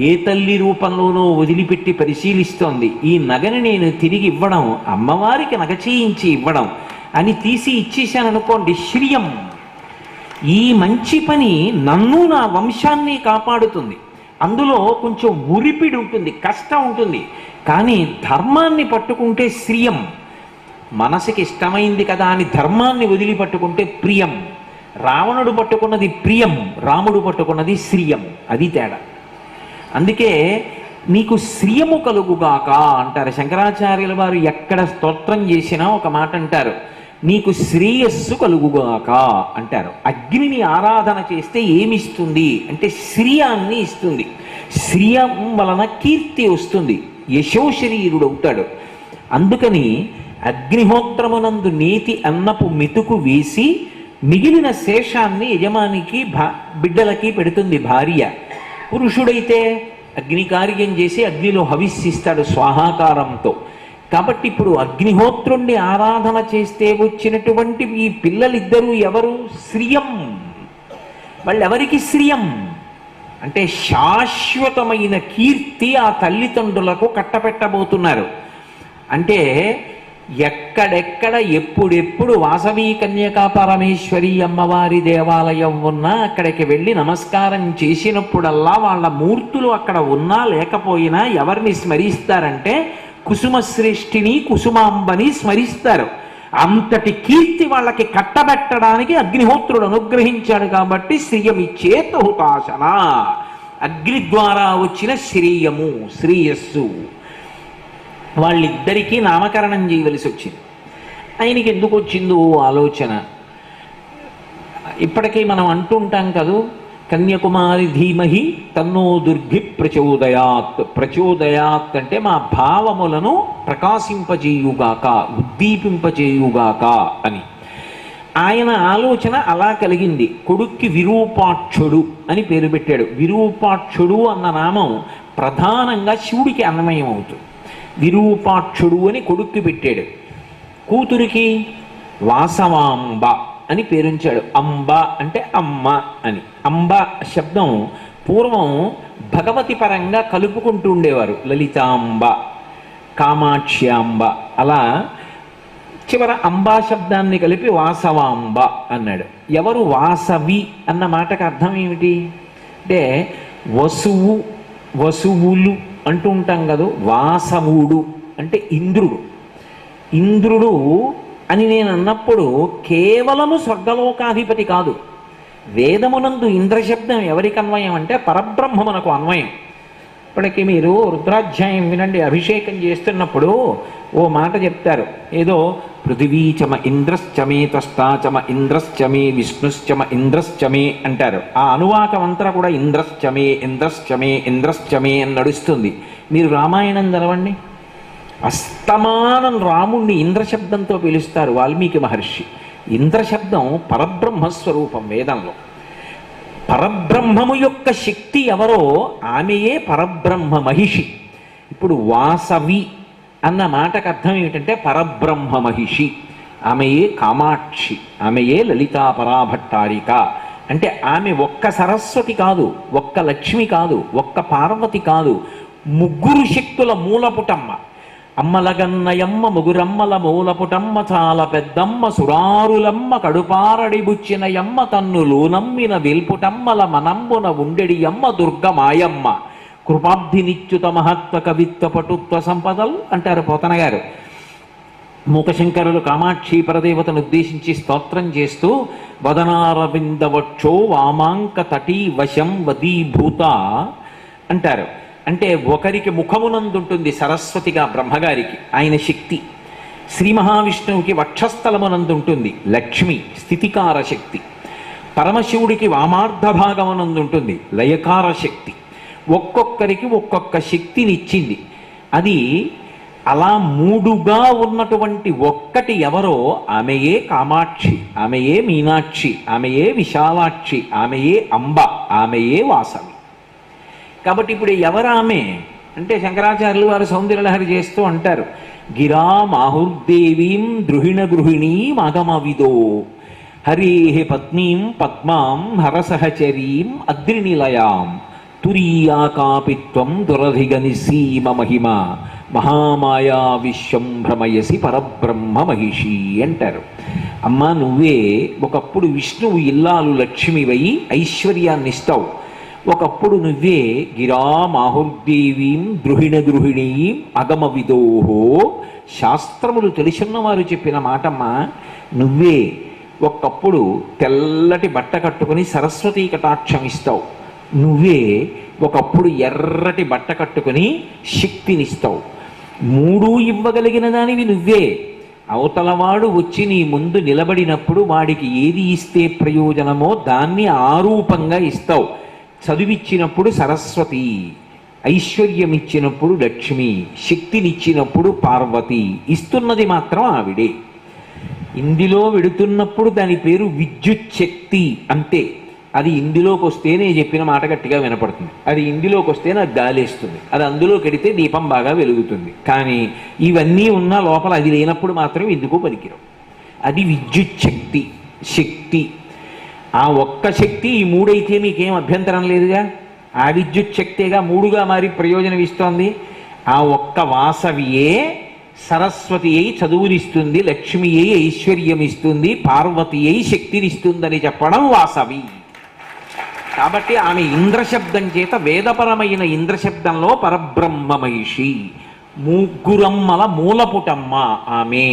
ఏ తల్లి రూపంలోనో వదిలిపెట్టి పరిశీలిస్తోంది. ఈ నగని నేను తిరిగి ఇవ్వడం, అమ్మవారికి నగ చేయించి ఇవ్వడం అని తీసి ఇచ్చేశాను అనుకోండి, శ్రియం. ఈ మంచి పని నన్ను నా వంశాన్ని కాపాడుతుంది. అందులో కొంచెం ఉరిపిడి ఉంటుంది, కష్టం ఉంటుంది. కానీ ధర్మాన్ని పట్టుకుంటే శ్రియం. మనసుకి ఇష్టమైంది కదా అని ధర్మాన్ని వదిలిపట్టుకుంటే ప్రియం. రావణుడు పట్టుకున్నది ప్రియం, రాముడు పట్టుకున్నది శ్రియం. అది తేడా. అందుకే నీకు శ్రియము కలుగుగాక అంటారు శంకరాచార్యుల వారు. ఎక్కడ స్తోత్రం చేసినా ఒక మాట అంటారు, నీకు శ్రేయస్సు కలుగుగాక అంటారు. అగ్నిని ఆరాధన చేస్తే ఏమిస్తుంది అంటే శ్రియాన్ని ఇస్తుంది. శ్రియం వలన కీర్తి వస్తుంది, యశోశరీరుడు అవుతాడు. అందుకని అగ్నిహోత్రమునందు నేతి అన్నపు మెతుకు వేసి మిగిలిన శేషాన్ని యజమానికి బిడ్డలకి పెడుతుంది భార్య. పురుషుడైతే అగ్ని కార్యం చేసి అగ్నిలో హవిస్సిస్తాడు స్వాహాకారంతో. కాబట్టి ఇప్పుడు అగ్నిహోత్రుణ్ణి ఆరాధన చేస్తే వచ్చినటువంటి ఈ పిల్లలిద్దరూ ఎవరు? శ్రియం. వాళ్ళెవరికి శ్రియం అంటే శాశ్వతమైన కీర్తి ఆ తల్లిదండ్రులకు కట్టపెట్టబోతున్నారు. అంటే ఎక్కడెక్కడ ఎప్పుడెప్పుడు వాసవి కన్యకా పరమేశ్వరి అమ్మవారి దేవాలయం ఉన్నా అక్కడికి వెళ్ళి నమస్కారం చేసినప్పుడల్లా వాళ్ళ మూర్తులు అక్కడ ఉన్నా లేకపోయినా ఎవరిని స్మరిస్తారంటే కుసుమశ్రేష్ఠిని కుసుమాంబని స్మరిస్తారు. అంతటి కీర్తి వాళ్ళకి కట్టబెట్టడానికి అగ్నిహోత్రుడు అనుగ్రహించాడు. కాబట్టి శ్రియమిచ్చేత హుతాశన, అగ్ని ద్వారా వచ్చిన శ్రేయము, శ్రేయస్సు. వాళ్ళిద్దరికీ నామకరణం చేయవలసి వచ్చింది. ఆయనకి ఎందుకు వచ్చిందో ఆలోచన. ఇప్పటికీ మనం అంటుంటాం కదూ, కన్యాకుమారి ధీమహి తన్నో దుర్గి ప్రచోదయాత్. ప్రచోదయాత్ అంటే మా భావములను ప్రకాశింపజేయుగాక, ఉద్దీపింపజేయుగాక అని. ఆయన ఆలోచన అలా కలిగింది. కొడుక్కి విరూపాక్షుడు అని పేరు పెట్టాడు. విరూపాక్షుడు అన్న నామం ప్రధానంగా శివుడికి అన్వయం అవుతుంది. విరూపాక్షుడు అని కొడుక్కి పెట్టాడు. కూతురికి వాసవాంబ అని పేరుంచాడు. అంబ అంటే అమ్మ అని. అంబ శబ్దం పూర్వం భగవతి పరంగా కలుపుకుంటూ ఉండేవారు. లలితాంబ, కామాక్ష్యాంబ, అలా చివర అంబా శబ్దాన్ని కలిపి వాసవాంబ అన్నాడు. ఎవరు వాసవి అన్న మాటకు అర్థం ఏమిటి అంటే వసువు, వసువులు అంటూ ఉంటాం కదా. వాసవుడు అంటే ఇంద్రుడు. ఇంద్రుడు అని నేను అన్నప్పుడు కేవలము స్వర్గలోకాధిపతి కాదు. వేదమునందు ఇంద్రశబ్దం ఎవరికి అన్వయం అంటే పరబ్రహ్మమునకు అన్వయం. ఇప్పటికీ మీరు రుద్రాధ్యాయం వినండి. అభిషేకం చేస్తున్నప్పుడు ఓ మాట చెప్తారు. ఏదో పృథివీచమ ఇంద్రశ్చమే తస్తాచమ ఇంద్రశ్చమే విష్ణుశ్చమ ఇంద్రశ్చమే అంటారు. ఆ అనువాకం అంతా కూడా ఇంద్రశ్చమే ఇంద్రశ్చమే ఇంద్రశ్చమే అని నడుస్తుంది. మీరు రామాయణం చదవండి. అస్తమానం రాముణ్ణి ఇంద్రశబ్దంతో పిలుస్తారు వాల్మీకి మహర్షి. ఇంద్రశబ్దం పరబ్రహ్మస్వరూపం వేదంలో. పరబ్రహ్మము యొక్క శక్తి ఎవరో ఆమెయే పరబ్రహ్మ మహిషి. ఇప్పుడు వాసవి అన్న మాటకు అర్థం ఏమిటంటే పరబ్రహ్మ మహిషి. ఆమెయే కామాక్షి, ఆమెయే లలితా పరాభట్టారిక. అంటే ఆమె ఒక్క సరస్వతి కాదు, ఒక్క లక్ష్మి కాదు, ఒక్క పార్వతి కాదు, ముగ్గురు శక్తుల మూలపుటమ్మ. అమ్మలగన్నయమ్మ ముగురమ్మల మూలపుటమ్మ చాలా పెద్దమ్మ సురారులమ్మ కడుపారడి బుచ్చినయమ్మ తన్ను లోనమ్మిన వెల్పుటమ్మల మనంబున ఉండెడియమ్మ దుర్గమాయమ్మ కృపాబ్ధి నిత్యుత మహత్వ కవిత్వ పటుత్వ సంపదలు అంటారు పోతన గారు. మూకశంకరులు కామాక్షి పరదేవతను ఉద్దేశించి స్తోత్రం చేస్తూ వదనారవిందవక్షో వామాంక తటీ వశం వదీభూత అంటారు. అంటే ఒకరికి ముఖమునందుంటుంది సరస్వతిగా బ్రహ్మగారికి ఆయన శక్తి. శ్రీ మహావిష్ణువుకి వక్షస్థలమునందుంటుంది లక్ష్మి స్థితికార శక్తి. పరమశివుడికి వామార్ధ భాగమునందుంటుంది లయకార శక్తి. ఒక్కొక్కరికి ఒక్కొక్క శక్తినిచ్చింది. అది అలా మూడుగా ఉన్నటువంటి ఒక్కటి ఎవరో ఆమెయే కామాక్షి, ఆమెయే మీనాక్షి, ఆమెయే విశాలాక్షి, ఆమెయే అంబ, ఆమెయే వాసవి. కాబట్టి ఇప్పుడు ఎవరామె అంటే శంకరాచార్యులు వారు సౌందర్యలహరి చేస్తూ అంటారు. గిరా మాహుర్దేవీం ద్రుహిణ గృహిణీం అగమవిదో హరేహ పత్నీం పద్మాం హరసహచరీం అద్రినిలయాం తురీయాకాపిత్వం దురధిగనిసీమ మహిమ మహామాయా విశ్వం భ్రమయసి పరబ్రహ్మ మహిషి అంటారు. అమ్మా నువ్వే ఒకప్పుడు విష్ణువు ఇల్లాలు లక్ష్మివై ఐశ్వర్యాన్ని ఇస్తావు. ఒకప్పుడు నువ్వే గిరా మాహుర్దేవీం ద్రుహిణ గృహిణీం అగమ విదోహో శాస్త్రములు తెలుసున్నవారు చెప్పిన మాటమ్మా. నువ్వే ఒకప్పుడు తెల్లటి బట్ట కట్టుకుని సరస్వతీ కటాక్షం ఇస్తావు. నువ్వే ఒకప్పుడు ఎర్రటి బట్ట కట్టుకుని శక్తినిస్తావు. మూడు ఇవ్వగలిగిన దానివి నువ్వే. అవతలవాడు వచ్చి నీ ముందు నిలబడినప్పుడు వాడికి ఏది ఇస్తే ప్రయోజనమో దాన్ని ఆరూపంగా ఇస్తావు. చదువిచ్చినప్పుడు సరస్వతి, ఐశ్వర్యం ఇచ్చినప్పుడు లక్ష్మి, శక్తినిచ్చినప్పుడు పార్వతి, ఇస్తున్నది మాత్రం ఆవిడే. ఇందులో వెడుతున్నప్పుడు దాని పేరు విద్యుత్ శక్తి అంతే. అది ఇందులోకి వస్తే నేను చెప్పిన మాట గట్టిగా వినపడుతుంది, అది ఇందులోకి వస్తే నాకు గాలేస్తుంది, అది అందులోకి వెడితే దీపం బాగా వెలుగుతుంది. కానీ ఇవన్నీ ఉన్న లోపల అది లేనప్పుడు మాత్రం ఎందుకు పనికిరావు. అది విద్యుత్ శక్తి. శక్తి ఆ ఒక్క శక్తి ఈ మూడైతే మీకేం అభ్యంతరం లేదుగా. ఆ విద్యుత్ శక్తిగా మూడుగా మారి ప్రయోజనం ఇస్తోంది. ఆ ఒక్క వాసవియే సరస్వతి అయి చదువునిస్తుంది, లక్ష్మి అయి ఐశ్వర్యం ఇస్తుంది, పార్వతి అయి శక్తినిస్తుందని చెప్పడం వాసవి. కాబట్టి ఆమె ఇంద్రశబ్దం చేత వేదపరమైన ఇంద్రశబ్దంలో పరబ్రహ్మ మహిషి. ముగ్గురమ్మల మూలపుటమ్మ ఆమె.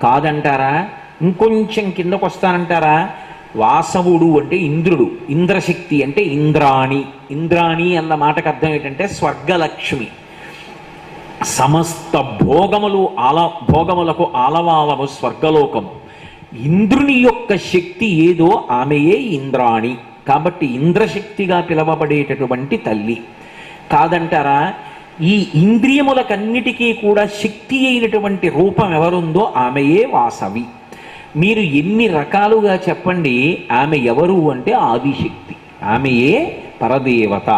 కాదంటారా? ఇంకొంచెం కిందకు వస్తానంటారా? వాసవుడు అంటే ఇంద్రుడు, ఇంద్రశక్తి అంటే ఇంద్రాణి. ఇంద్రాణి అన్న మాటకు అర్థం ఏంటంటే స్వర్గలక్ష్మి. సమస్త భోగములకు ఆలవాలము స్వర్గలోకము. ఇంద్రుని యొక్క శక్తి ఏదో ఆమెయే ఇంద్రాణి. కాబట్టి ఇంద్రశక్తిగా పిలవబడేటటువంటి తల్లి. కాదంటారా? ఈ ఇంద్రియములకన్నిటికీ కూడా శక్తి అయినటువంటి రూపం ఎవరుందో ఆమెయే వాసవి. మీరు ఎన్ని రకాలుగా చెప్పండి, ఆమె ఎవరు అంటే ఆదిశక్తి, ఆమెయే పరదేవత.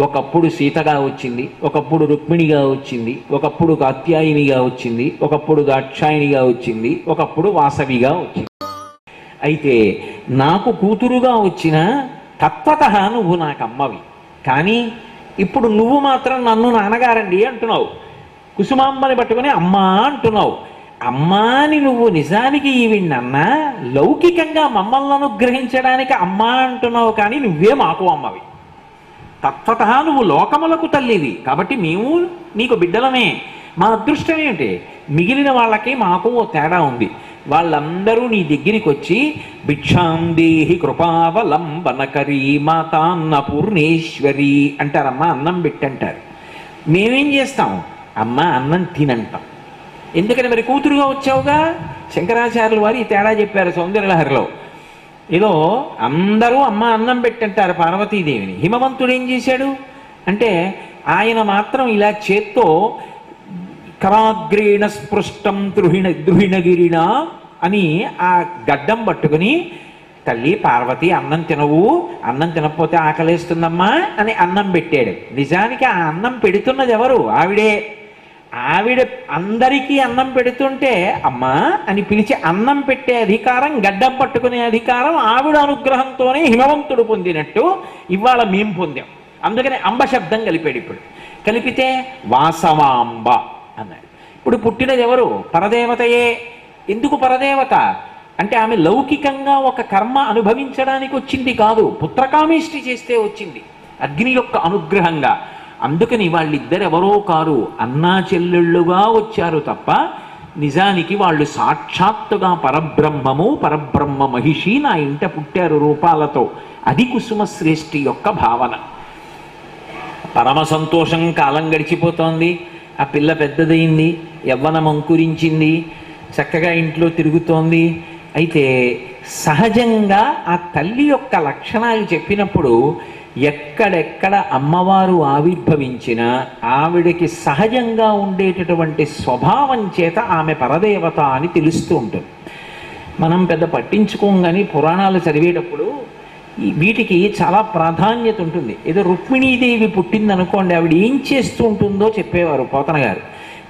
ఒకప్పుడు సీతగా వచ్చింది, ఒకప్పుడు రుక్మిణిగా వచ్చింది, ఒకప్పుడు కాత్యాయినిగా వచ్చింది, ఒకప్పుడు దాక్షాయినిగా వచ్చింది, ఒకప్పుడు వాసవిగా వచ్చింది. అయితే నాకు కూతురుగా వచ్చిన తత్వత నువ్వు నాకు అమ్మవి. కానీ ఇప్పుడు నువ్వు మాత్రం నన్ను నాన్నగారండి అంటున్నావు, కుసుమాంబని పట్టుకుని అమ్మా అంటున్నావు. అమ్మా అని నువ్వు నిజానికి ఈవిడన్నా లౌకికంగా మమ్మల్ని అనుగ్రహించడానికి అమ్మా అంటున్నావు, కానీ నువ్వే మాకు అమ్మవి. తత్వత నువ్వు లోకములకు తల్లివి, కాబట్టి మేము నీకు బిడ్డలమే. మా అదృష్టం ఏమిటి, మిగిలిన వాళ్ళకి మాకు ఓ తేడా ఉంది. వాళ్ళందరూ నీ దగ్గరికి వచ్చి భిక్షాం దేహి కృపావలంబనకరీ మాతాన్న పూర్ణేశ్వరి అంటారమ్మా, అన్నం పెట్టంటారు. మేమేం చేస్తాం, అమ్మ అన్నం తినంటాం. ఎందుకని మరి కూతురుగా వచ్చావుగా. శంకరాచార్యుల వారు ఈ తేడా చెప్పారు సౌందర్యలహరిలో. ఏదో అందరూ అమ్మ అన్నం పెట్టంటారు పార్వతీదేవిని. హిమవంతుడు ఏం చేశాడు అంటే ఆయన మాత్రం ఇలా చేత్తో కరాగ్రేణ స్పృష్టం ద్రుహిణగిరిణ అని ఆ గడ్డం పట్టుకుని, తల్లి పార్వతి అన్నం తినవు, అన్నం తినకపోతే ఆకలేస్తుందమ్మా అని అన్నం పెట్టాడు. నిజానికి ఆ అన్నం పెడుతున్నది ఎవరు, ఆవిడే. ఆవిడ అందరికీ అన్నం పెడుతుంటే అమ్మా అని పిలిచి అన్నం పెట్టే అధికారం, గడ్డం పట్టుకునే అధికారం ఆవిడ అనుగ్రహంతోనే హిమవంతుడు పొందినట్టు ఇవాళ మేం పొందాం. అందుకని అంబ శబ్దం కలిపాడు. ఇప్పుడు కలిపితే వాసవాంబ అన్నాడు. ఇప్పుడు పుట్టినది ఎవరు, పరదేవతయే. ఎందుకు పరదేవత అంటే ఆమె లౌకికంగా ఒక కర్మ అనుభవించడానికి వచ్చింది కాదు, పుత్రకామేష్టి చేస్తే వచ్చింది అగ్ని యొక్క అనుగ్రహంగా. అందుకని వాళ్ళిద్దరెవరో కారు, అన్నా చెల్లెళ్ళుగా వచ్చారు తప్ప నిజానికి వాళ్ళు సాక్షాత్తుగా పరబ్రహ్మము, పరబ్రహ్మ మహిషి నా ఇంట పుట్టారు రూపాలతో. అది కుసుమశ్రేష్ఠి యొక్క భావన. పరమ సంతోషం. కాలం గడిచిపోతోంది, ఆ పిల్ల పెద్దదయింది, యవ్వనం అంకురించింది, చక్కగా ఇంట్లో తిరుగుతోంది. అయితే సహజంగా ఆ తల్లి యొక్క లక్షణాలు చెప్పినప్పుడు ఎక్కడెక్కడ అమ్మవారు ఆవిర్భవించినా ఆవిడకి సహజంగా ఉండేటటువంటి స్వభావం చేత ఆమె పరదేవత అని తెలుస్తూ ఉంటుంది. మనం పెద్ద పట్టించుకోగానే పురాణాలు చదివేటప్పుడు వీటికి చాలా ప్రాధాన్యత ఉంటుంది. ఏదో రుక్మిణీదేవి పుట్టిందనుకోండి, ఆవిడ ఏం చేస్తూ ఉంటుందో చెప్పేవారు పోతన గారు.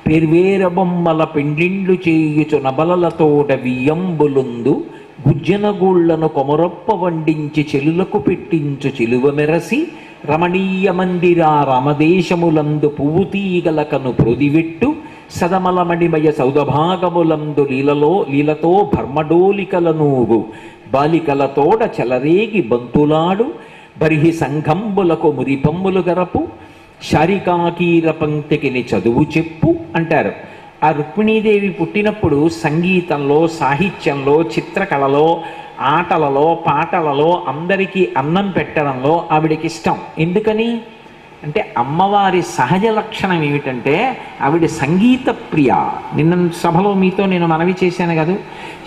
పెర్వేర బొమ్మల పెండిండ్లు చేయుచు నబలలతోడ వియ్యంబులుందు గుజ్జనగూళ్లను కొమరొప్ప వండించి చెలులకు పెట్టించు చెలువ మెరసి రమణీయ మందిరా రామదేశములందు పువ్వు తీగలకను ప్రొదివెట్టు సదమలమణిమయ సౌదభాగములందు లీలతో భర్మడోలికలనూగు బాలికలతోడ చలరేగి బంతులాడు బరిహి సంఘంబులకు మురిపమ్ములు గరపు శారికాకీర పంక్తికిని చదువు చెప్పు అంటారు. ఆ రుక్మిణీదేవి పుట్టినప్పుడు సంగీతంలో, సాహిత్యంలో, చిత్రకళలో, ఆటలలో, పాటలలో అందరికీ అన్నం పెట్టడంలో ఆవిడకి ఇష్టం. ఎందుకని అంటే అమ్మవారి సహజ లక్షణం ఏమిటంటే ఆవిడ సంగీత ప్రియ. నిన్న సభలో మీతో నేను మనవి చేశాను కదా,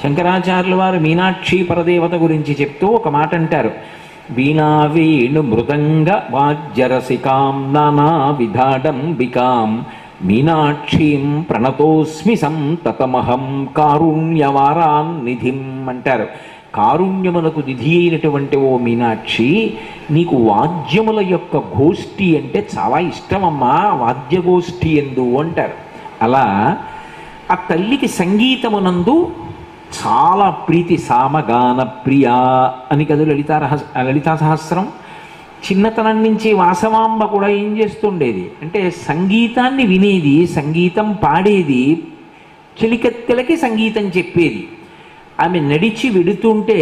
శంకరాచార్యుల వారు మీనాక్షి పరదేవత గురించి చెప్తూ ఒక మాట అంటారు. వీణా వేణు మృదంగ వాజ్యరసికాం నానా విధాడంబికాం మీనాక్షీం ప్రణతోస్మి సంతతమహం కారుణ్యవారాన్నిధిం అంటారు. కారుణ్యమునకు నిధి అయినటువంటి ఓ మీనాక్షి, నీకు వాద్యముల యొక్క గోష్ఠి అంటే చాలా ఇష్టమమ్మా, వాద్యగోష్ఠి ఎందు అంటారు. అలా ఆ తల్లికి సంగీతమునందు చాలా ప్రీతి. సామగాన ప్రియా అని కదా లలితా సహస్రం. చిన్నతనం నుంచి వాసవాంబ కూడా ఏం చేస్తుండేది అంటే సంగీతాన్ని వినేది, సంగీతం పాడేది, చెలికత్తెలకి సంగీతం చెప్పేది. ఆమె నడిచి వెడుతుంటే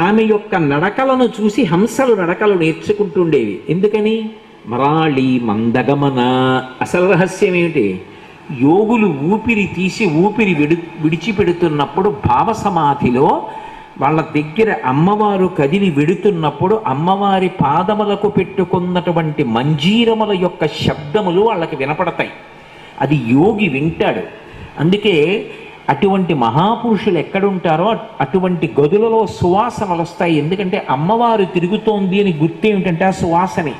ఆమె యొక్క నడకలను చూసి హంసలు నడకలు నేర్చుకుంటుండేవి. ఎందుకని మరాళి మందగమన. అసలు రహస్యం ఏమిటి, యోగులు ఊపిరి తీసి ఊపిరి విడిచిపెడుతున్నప్పుడు భావసమాధిలో వాళ్ళ దగ్గర అమ్మవారు కదిలి వెడుతున్నప్పుడు అమ్మవారి పాదములకు పెట్టుకున్నటువంటి మంజీరముల యొక్క శబ్దములు వాళ్ళకి వినపడతాయి. అది యోగి వింటాడు. అందుకే అటువంటి మహాపురుషులు ఎక్కడుంటారో అటువంటి గదులలో సువాసనలు వస్తాయి. ఎందుకంటే అమ్మవారు తిరుగుతోంది అని గుర్తేమిటంటే ఆ సువాసనే.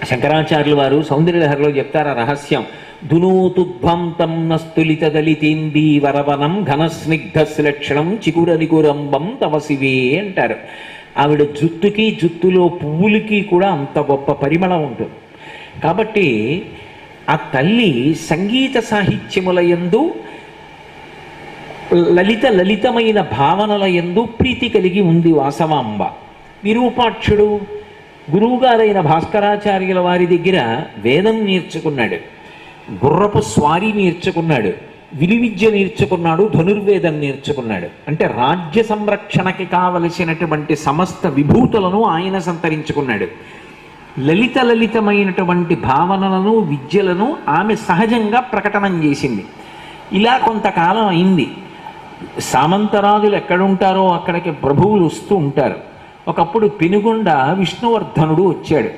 శంకరాచార్యులు వారు సౌందర్యలహరిలో చెప్తారు ఆ రహస్యం. దునూతుధ్వంతం నస్తులిత దళితేందీ వరవనం ఘనస్నిగ్ధ శ్లక్షణం చిగుర నిగురంబం తవ శివే అంటారు. ఆవిడ జుత్తుకి జుత్తులో పువ్వులకి కూడా అంత గొప్ప పరిమళం ఉంటుంది. కాబట్టి ఆ తల్లి సంగీత సాహిత్యముల యందు లలితమైన భావనల యందు ప్రీతి కలిగి ఉంది వాసవాంబ. విరూపాక్షుడు గురువుగారైన భాస్కరాచార్యుల వారి దగ్గర వేదం నేర్చుకున్నాడు, గుర్రపు స్వారీ నేర్చుకున్నాడు, విలువిద్య నేర్చుకున్నాడు, ధనుర్వేదం నేర్చుకున్నాడు. అంటే రాజ్య సంరక్షణకి కావలసినటువంటి సమస్త విభూతులను ఆయన సంతరించుకున్నాడు. లలితమైనటువంటి భావనలను విద్యలను ఆమె సహజంగా ప్రకటనం చేసింది. ఇలా కొంతకాలం అయింది. సామంతరాజులు ఎక్కడుంటారో అక్కడికి ప్రభువులు వస్తూ ఉంటారు. ఒకప్పుడు పెనుగొండ విష్ణువర్ధనుడు వచ్చాడు,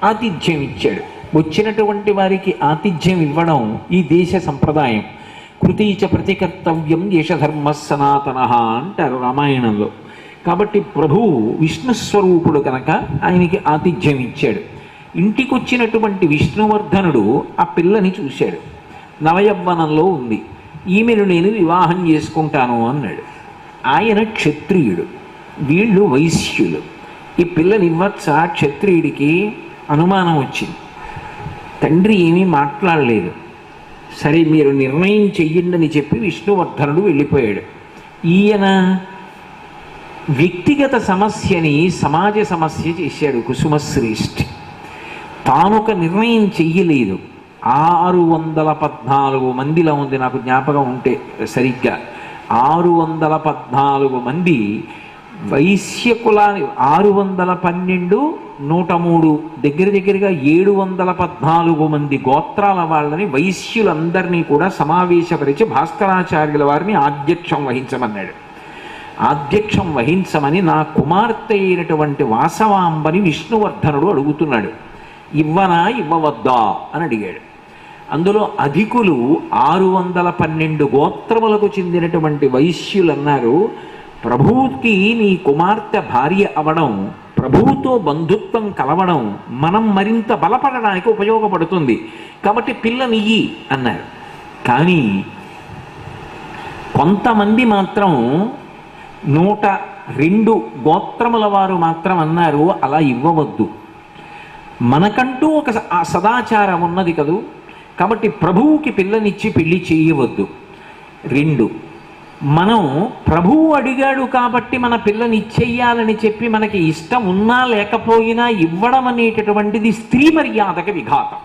ఆతిథ్యం ఇచ్చాడు. వచ్చినటువంటి వారికి ఆతిథ్యం ఇవ్వడం ఈ దేశ సంప్రదాయం. కృతీచ ప్రతికర్తవ్యం యశధర్మ సనాతన అంటారు రామాయణంలో. కాబట్టి ప్రభువు విష్ణుస్వరూపుడు కనుక ఆయనకి ఆతిథ్యం ఇచ్చాడు. ఇంటికి వచ్చినటువంటి విష్ణువర్ధనుడు ఆ పిల్లని చూశాడు. నవయవ్వనంలో ఉంది. ఈమెను నేను వివాహం చేసుకుంటాను అన్నాడు. ఆయన క్షత్రియుడు, వీళ్ళు వైశ్యులు. ఈ పిల్లని ఇవ్వచ్చా? క్షత్రియుడికి అనుమానం వచ్చింది. తండ్రి ఏమీ మాట్లాడలేదు. సరే మీరు నిర్ణయం చెయ్యండి అని చెప్పి విష్ణువర్ధనుడు వెళ్ళిపోయాడు. ఈయన వ్యక్తిగత సమస్యని సమాజ సమస్య చేశాడు కుసుమశ్రేష్ఠి. తానొక నిర్ణయం చెయ్యలేదు. 614 మందిలో ఉంది, నాకు జ్ఞాపకం ఉంటే సరిగ్గా 614 మంది వైశ్య కులాన్ని, 612 103 దగ్గరగా 714 మంది గోత్రాల వాళ్ళని వైశ్యులందరినీ కూడా సమావేశపరిచి భాస్కరాచార్యుల వారిని ఆధ్యక్షం వహించమన్నాడు. ఆధ్యక్షం వహించమని నా కుమార్తె అయినటువంటి వాసవాంబని విష్ణువర్ధనుడు అడుగుతున్నాడు. ఇవ్వనా ఇవ్వవద్దా అని అడిగాడు. అందులో అధికులు 612 గోత్రములకు చెందినటువంటి వైశ్యులు అన్నారు, ప్రభువుకి నీ కుమార్తె భార్య అవడం, ప్రభువుతో బంధుత్వం కలవడం మనం మరింత బలపడడానికి ఉపయోగపడుతుంది, కాబట్టి పిల్లనియ్యి అన్నారు. కానీ కొంతమంది మాత్రం 102 గోత్రముల వారు మాత్రం అన్నారు, అలా ఇవ్వవద్దు, మనకంటూ ఒక సదాచారం ఉన్నది కదూ, కాబట్టి ప్రభువుకి పిల్లనిచ్చి పెళ్లి చేయవద్దు. 2, మనం ప్రభువు అడిగాడు కాబట్టి మన పిల్లని ఇచ్చేయాలని చెప్పి మనకి ఇష్టం ఉన్నా లేకపోయినా ఇవ్వడం అనేటటువంటిది స్త్రీ మర్యాదకి విఘాతం.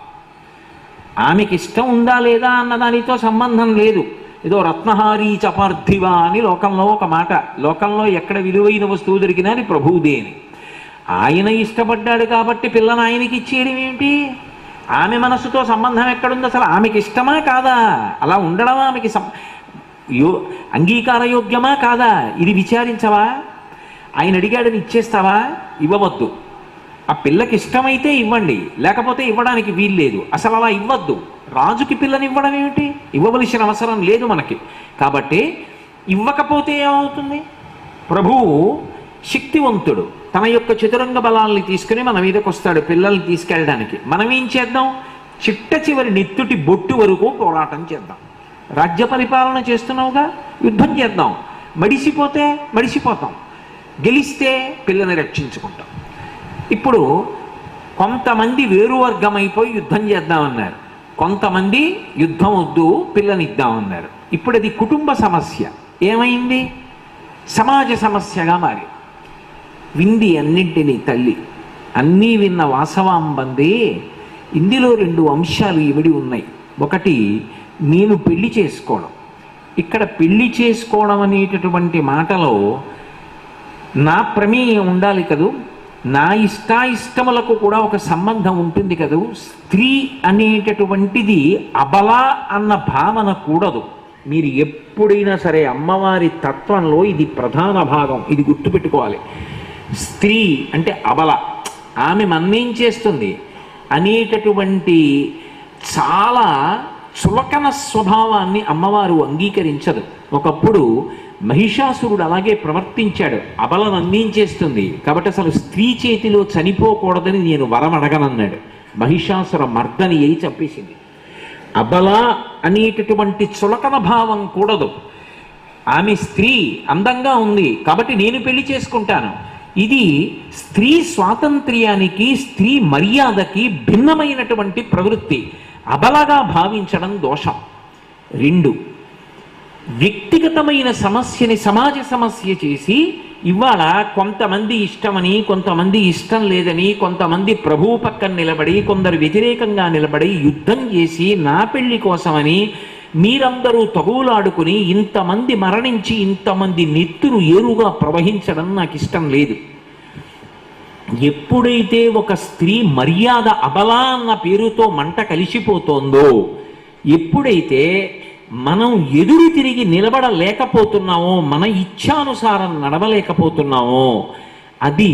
ఆమెకి ఇష్టం ఉందా లేదా అన్నదానితో సంబంధం లేదు. ఏదో రత్నహారీ చపార్థివా అని లోకంలో ఒక మాట, లోకంలో ఎక్కడ విలువైన వస్తువు దొరికినా అది ప్రభువుదే అని. ఆయన ఇష్టపడ్డాడు కాబట్టి పిల్లని ఆయనకి ఇచ్చేయడం ఏమిటి? ఆమె మనసుతో సంబంధం ఎక్కడుంది? అసలు ఆమెకి ఇష్టమా కాదా? అలా ఉండడం ఆమెకి అంగీకారయోగ్యమా కాదా? ఇది విచారించవా? ఆయన అడిగాడని ఇచ్చేస్తావా? ఇవ్వవద్దు. ఆ పిల్లకి ఇష్టమైతే ఇవ్వండి, లేకపోతే ఇవ్వడానికి వీల్లేదు. అసలు అలా ఇవ్వద్దు. రాజుకి పిల్లని ఇవ్వడం ఏమిటి? ఇవ్వవలసిన అవసరం లేదు మనకి. కాబట్టి ఇవ్వకపోతే ఏమవుతుంది? ప్రభువు శక్తివంతుడు, తన యొక్క చతురంగ బలాల్ని తీసుకుని మన మీదకి వస్తాడు పిల్లల్ని తీసుకెళ్ళడానికి. మనం ఏం చేద్దాం? చిట్ట చివరి నెత్తుటి బొట్టు వరకు పోరాటం చేద్దాం. రాజ్య పరిపాలన చేస్తున్నావుగా, యుద్ధం చేద్దాం. మడిసిపోతే మడిసిపోతాం, గెలిస్తే పిల్లని రక్షించుకుంటాం. ఇప్పుడు కొంతమంది వేరు వర్గమైపోయి యుద్ధం చేద్దామన్నారు, కొంతమంది యుద్ధం వద్దు పిల్లనిద్దామన్నారు. ఇప్పుడు అది కుటుంబ సమస్య ఏమైంది? సమాజ సమస్యగా మారి వింది అన్నింటినీ తల్లి. అన్నీ విన్న వాసవాంబందే ఇందులో 2 అంశాలు ఇవిడి ఉన్నాయి. ఒకటి, నేను పెళ్లి చేసుకోవడం. ఇక్కడ పెళ్లి చేసుకోవడం అనేటటువంటి మాటలో నా ప్రమేయం ఉండాలి కదూ, నా ఇష్టాయిష్టములకు కూడా ఒక సంబంధం ఉంటుంది కదూ. స్త్రీ అనేటటువంటిది అబల అన్న భావన కూడదు. మీరు ఎప్పుడైనా సరే అమ్మవారి తత్వంలో ఇది ప్రధాన భాగం, ఇది గుర్తుపెట్టుకోవాలి. స్త్రీ అంటే అబల, ఆమె మన్నేం చేస్తుంది అనేటటువంటి చాలా చులకన స్వభావాన్ని అమ్మవారు అంగీకరించదు. ఒకప్పుడు మహిషాసురుడు అలాగే ప్రవర్తించాడు, అబలను అందించేస్తుంది కాబట్టి అసలు స్త్రీ చేతిలో చనిపోకూడదని నేను వరం అడగనన్నాడు. మహిషాసుర మర్దని అయి చంపేసింది. అబల అనేటటువంటి చులకన భావం కూడదు. ఆమె స్త్రీ, అందంగా ఉంది కాబట్టి నేను పెళ్లి చేసుకుంటాను. ఇది స్త్రీ స్వాతంత్ర్యానికి, స్త్రీ మర్యాదకి భిన్నమైనటువంటి ప్రవృత్తి. అబలగా భావించడం దోషం. 2, వ్యక్తిగతమైన సమస్యని సమాజ సమస్య చేసి ఇవాళ కొంతమంది ఇష్టమని, కొంతమంది ఇష్టం లేదని, కొంతమంది ప్రభువు పక్కన నిలబడి, కొందరు వ్యతిరేకంగా నిలబడి యుద్ధం చేసి నా పెళ్లి కోసమని మీరందరూ తగులాడుకుని ఇంతమంది మరణించి ఇంతమంది నెత్తురు ఏరుగా ప్రవహించడం నాకు ఇష్టం లేదు. ఎప్పుడైతే ఒక స్త్రీ మర్యాద అబలా అన్న పేరుతో మంట కలిసిపోతోందో, ఎప్పుడైతే మనం ఎదురు తిరిగి నిలబడలేకపోతున్నామో, మన ఇచ్ఛానుసారం నడవలేకపోతున్నామో, అది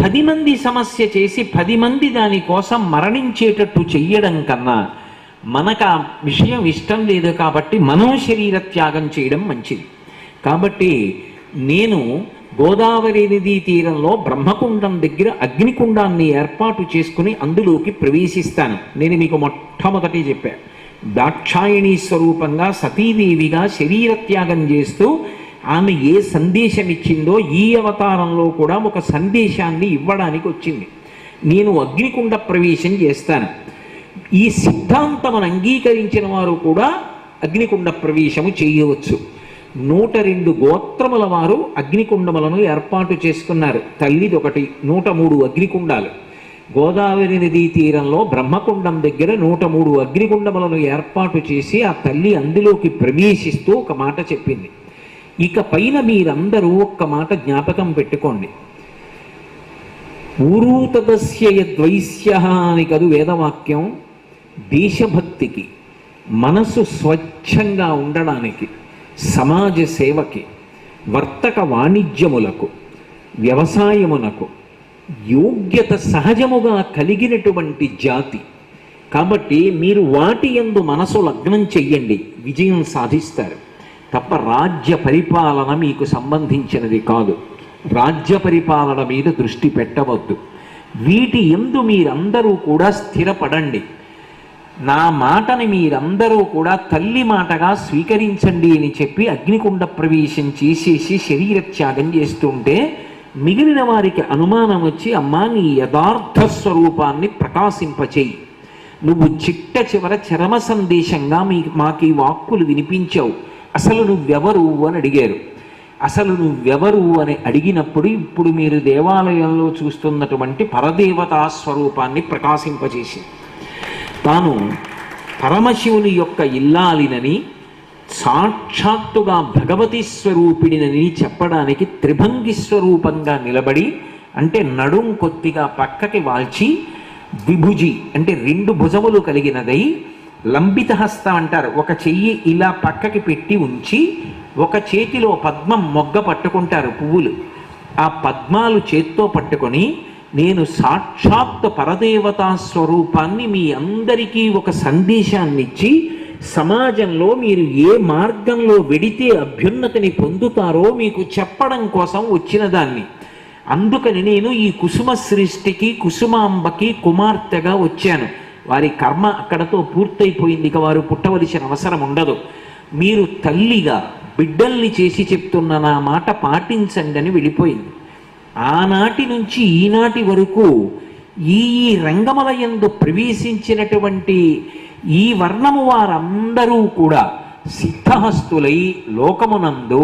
10 మంది సమస్య చేసి 10 మంది దానికోసం మరణించేటట్టు చెయ్యడం కన్నా మనకు ఆ విషయం ఇష్టం లేదు కాబట్టి మనం శరీర త్యాగం చేయడం మంచిది. కాబట్టి నేను గోదావరి నదీ తీరంలో బ్రహ్మకుండం దగ్గర అగ్నికుండాన్ని ఏర్పాటు చేసుకుని అందులోకి ప్రవేశిస్తాను. నేను మీకు మొట్టమొదటి చెప్పాను, దాక్షాయణీ స్వరూపంగా సతీదేవిగా శరీర త్యాగం చేస్తూ ఆమె ఏ సందేశం ఇచ్చిందో ఈ అవతారంలో కూడా ఒక సందేశాన్ని ఇవ్వడానికి వచ్చింది. నేను అగ్నికుండ ప్రవేశం చేస్తాను. ఈ సిద్ధాంతమును అంగీకరించిన వారు కూడా అగ్నికుండ ప్రవేశము చేయవచ్చు. 102 గోత్రముల వారు అగ్నికుండములను ఏర్పాటు చేసుకున్నారు. తల్లిది ఒకటి, 103 అగ్నికుండాలు. గోదావరి నదీ తీరంలో బ్రహ్మకుండం దగ్గర 103 అగ్నికుండములను ఏర్పాటు చేసి ఆ తల్లి అందులోకి ప్రవేశిస్తూ ఒక మాట చెప్పింది. ఇక పైన మీరందరూ ఒక్క మాట జ్ఞాపకం పెట్టుకోండి. ఊరూతదస్య యద్వైశ్య అని కదు వేదవాక్యం. దేశభక్తికి, మనసు స్వచ్ఛంగా ఉండడానికి, సమాజ సేవకి, వర్తక వాణిజ్యములకు, వ్యవసాయమునకు యోగ్యత సహజముగా కలిగినటువంటి జాతి. కాబట్టి మీరు వాటి యందు మనసు లగ్నం చెయ్యండి, విజయం సాధిస్తారు. తప్ప రాజ్య పరిపాలన మీకు సంబంధించినది కాదు. రాజ్య పరిపాలన మీద దృష్టి పెట్టవద్దు. వీటి యందు మీరందరూ కూడా స్థిరపడండి. నా మాటని మీరందరూ కూడా తల్లి మాటగా స్వీకరించండి అని చెప్పి అగ్నికుండ ప్రవేశం చేసేసి శరీర త్యాగం చేస్తుంటే మిగిలిన వారికి అనుమానం వచ్చి, అమ్మా నీ యథార్థ స్వరూపాన్ని ప్రకాశింపచేయి, నువ్వు చిట్ట చివర చరమ సందేశంగా మాకు ఈ వాక్కులు వినిపించావు, అసలు నువ్వెవరు అని అడిగారు. అసలు నువ్వెవరు అని అడిగినప్పుడు ఇప్పుడు మీరు దేవాలయంలో చూస్తున్నటువంటి పరదేవతా స్వరూపాన్ని ప్రకాశింపచేసి, తాను పరమశివుని యొక్క ఇల్లాలినని, సాక్షాత్తుగా భగవతి స్వరూపిణినని చెప్పడానికి త్రిభంగి స్వరూపంగా నిలబడి, అంటే నడుం కొద్దిగా పక్కకి వాల్చి, ద్విభుజి అంటే 2 భుజములు కలిగినదై, లంబిత హస్తం అంటారు, ఒక చెయ్యి ఇలా పక్కకి పెట్టి ఉంచి ఒక చేతిలో పద్మం మొగ్గ పట్టుకుంటారు, పువ్వులు. ఆ పద్మాలు చేత్తో పట్టుకొని, నేను సాక్షాత్ పరదేవతా స్వరూపాన్ని మీ అందరికీ ఒక సందేశాన్ని ఇచ్చి, సమాజంలో మీరు ఏ మార్గంలో వెడితే అభ్యున్నతిని పొందుతారో మీకు చెప్పడం కోసం వచ్చిన దాన్ని. అందుకని నేను ఈ కుసుమ సృష్టికి, కుసుమాంబకి కుమార్తెగా వచ్చాను. వారి కర్మ అక్కడతో పూర్తయిపోయింది, ఇక వారు పుట్టవలసిన అవసరం ఉండదు. మీరు తల్లిగా బిడ్డల్ని చేసి చెప్తున్న నా మాట పాటించండి అని వెళ్ళిపోయింది. ఆనాటి నుంచి ఈనాటి వరకు ఈ రంగముల యందు ప్రవేశించినటువంటి ఈ వర్ణము వారందరూ కూడా సిద్ధహస్తులై లోకమునందు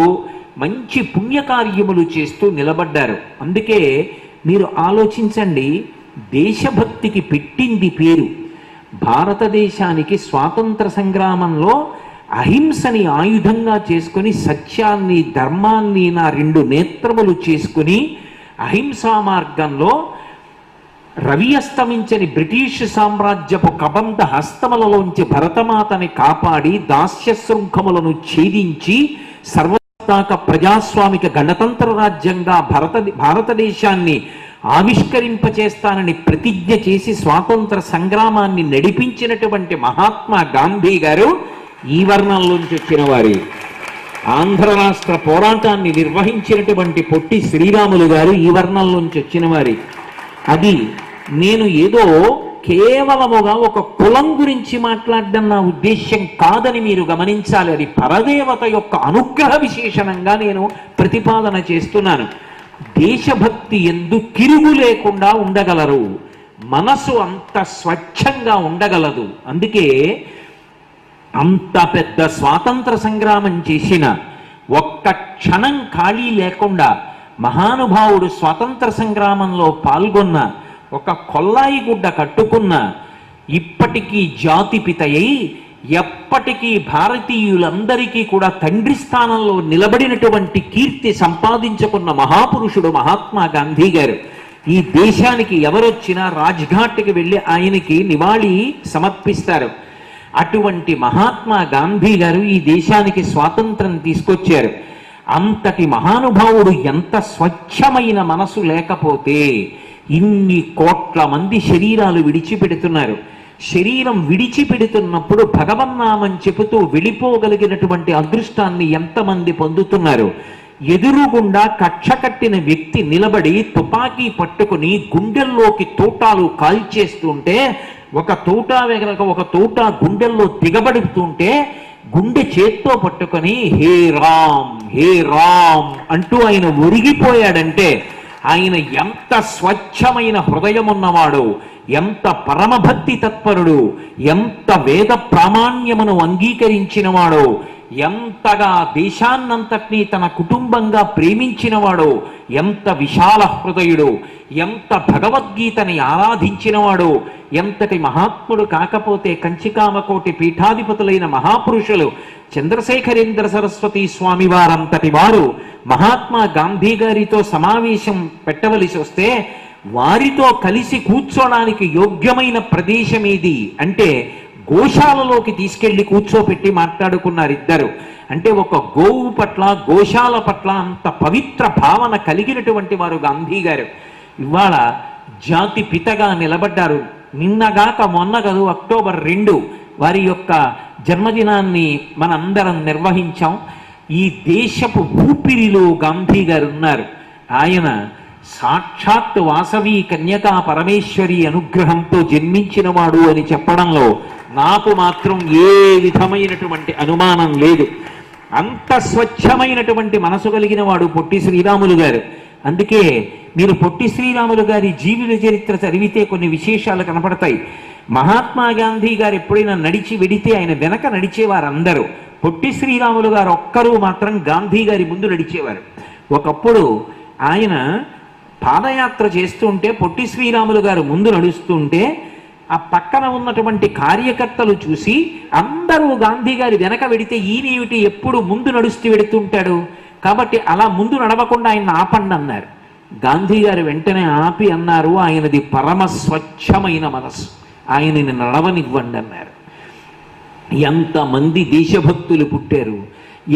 మంచి పుణ్యకార్యములు చేస్తూ నిలబడ్డారు. అందుకే మీరు ఆలోచించండి, దేశభక్తికి పెట్టింది పేరు. భారతదేశానికి స్వాతంత్ర సంగ్రామంలో అహింసని ఆయుధంగా చేసుకుని, సత్యాన్ని ధర్మాన్ని నా 2 నేత్రములు చేసుకుని అహింసా మార్గంలో రవి అస్తమించని బ్రిటిష్ సామ్రాజ్యపు కబంధ హస్తములలోంచి భరతమాతని కాపాడి, దాస్య శృంఖములను ఛేదించి సర్వతాక ప్రజాస్వామిక గణతంత్ర రాజ్యంగా భారతదేశాన్ని ఆవిష్కరింపచేస్తానని ప్రతిజ్ఞ చేసి స్వాతంత్ర సంగ్రామాన్ని నడిపించినటువంటి మహాత్మా గాంధీ గారు ఈ వర్ణంలోంచి వచ్చిన వారి. ఆంధ్ర రాష్ట్ర పోరాటాన్ని నిర్వహించినటువంటి పొట్టి శ్రీరాములు గారు ఈ వర్ణంలోంచి వచ్చిన వారి. అది నేను ఏదో కేవలముగా ఒక కులం గురించి మాట్లాడడం నా ఉద్దేశ్యం కాదని మీరు గమనించాలి. అది పరదేవత యొక్క అనుగ్రహ విశేషణంగా నేను ప్రతిపాదన చేస్తున్నాను. దేశభక్తి ఎందు తిరుగు లేకుండా ఉండగలరు, మనసు అంత స్వచ్ఛంగా ఉండగలదు. అందుకే అంత పెద్ద స్వాతంత్ర సంగ్రామం చేసిన ఒక్క క్షణం ఖాళీ లేకుండా మహానుభావుడు స్వాతంత్ర సంగ్రామంలో పాల్గొన్న, ఒక కొల్లాయి గుడ్డ కట్టుకున్న, ఇప్పటికీ జాతిపితయై ఎప్పటికీ భారతీయులందరికీ కూడా తండ్రి స్థానంలో నిలబడినటువంటి కీర్తి సంపాదించుకున్న మహాపురుషుడు మహాత్మా గాంధీ గారు. ఈ దేశానికి ఎవరొచ్చినా రాజ్ఘాట్కి వెళ్ళి ఆయనకి నివాళి సమర్పిస్తారు. అటువంటి మహాత్మా గాంధీ గారు ఈ దేశానికి స్వాతంత్రం తీసుకొచ్చారు. అంతటి మహానుభావుడు ఎంత స్వచ్ఛమైన మనసు లేకపోతే ఇన్ని కోట్ల మంది శరీరాలు విడిచిపెడుతున్నారు. శరీరం విడిచిపెడుతున్నప్పుడు భగవన్నామం చెబుతూ వెళ్ళిపోగలిగినటువంటి అదృష్టాన్ని ఎంతమంది పొందుతున్నారు. ఎదురుగుండా కక్ష కట్టిన వ్యక్తి నిలబడి తుపాకీ పట్టుకుని గుండెల్లోకి తోటాలు కాల్చేస్తుంటే, ఒక తోటా వెగనక ఒక తోటా గుండెల్లో దిగబడుతుంటే గుండె చేత్తో పట్టుకొని హే రామ్ హే రామ్ అంటూ ఆయన ఒరిగిపోయాడంటే ఆయన ఎంత స్వచ్ఛమైన హృదయం ఉన్నవాడు, ఎంత పరమభక్తి తత్పరుడు, ఎంత వేద ప్రామాణ్యమును అంగీకరించినవాడో, ఎంతగా దేశాన్నంతటినీ తన కుటుంబంగా ప్రేమించినవాడో, ఎంత విశాల హృదయుడు, ఎంత భగవద్గీతని ఆరాధించినవాడో, ఎంతటి మహాత్ముడు కాకపోతే కంచికామకోటి పీఠాధిపతులైన మహాపురుషులు చంద్రశేఖరేంద్ర సరస్వతి స్వామి వారంతటి వారు మహాత్మా గాంధీ గారితో సమావేశం పెట్టవలసి వస్తే వారితో కలిసి కూర్చోడానికి యోగ్యమైన ప్రదేశం ఏది అంటే గోశాలలోకి తీసుకెళ్లి కూర్చోపెట్టి మాట్లాడుకున్నారు ఇద్దరు. అంటే ఒక గోవు పట్ల, గోశాల పట్ల అంత పవిత్ర భావన కలిగినటువంటి వారు గాంధీ గారు. ఇవాళ జాతి పితగా నిలబడ్డారు. నిన్నగాక మొన్న కాదు, అక్టోబర్ 2 వారి యొక్క జన్మదినాన్ని మనందరం నిర్వహించాం. ఈ దేశపు ఊపిరిలో గాంధీ గారు ఉన్నారు. ఆయన సాక్షాత్ వాసవి కన్యకా పరమేశ్వరి అనుగ్రహంతో జన్మించినవాడు అని చెప్పడంలో నాకు మాత్రం ఏ విధమైనటువంటి అనుమానం లేదు. అంత స్వచ్ఛమైనటువంటి మనసు కలిగిన వాడు పొట్టి శ్రీరాములు గారు. అందుకే మీరు పొట్టి శ్రీరాములు గారి జీవిత చరిత్ర చదివితే కొన్ని విశేషాలు కనపడతాయి. మహాత్మా గాంధీ గారు ఎప్పుడైనా నడిచి వెడితే ఆయన వెనక నడిచేవారు అందరూ. పొట్టి శ్రీరాములు గారు ఒక్కరూ మాత్రం గాంధీ గారి ముందు నడిచేవారు. ఒకప్పుడు ఆయన పాదయాత్ర చేస్తుంటే పొట్టి శ్రీరాములు గారు ముందు నడుస్తుంటే ఆ పక్కన ఉన్నటువంటి కార్యకర్తలు చూసి అందరూ గాంధీ గారి వెనక వెడితే ఈయనేమిటి ఎప్పుడు ముందు నడుస్తూ వెడుతుంటాడు, కాబట్టి అలా ముందు నడవకుండా ఆయన ఆపండి అన్నారు. గాంధీ గారు వెంటనే ఆపి అన్నారు, ఆయనది పరమ స్వచ్ఛమైన మనస్సు, ఆయనని నడవనివ్వండి అన్నారు. ఎంతమంది దేశభక్తులు పుట్టారు.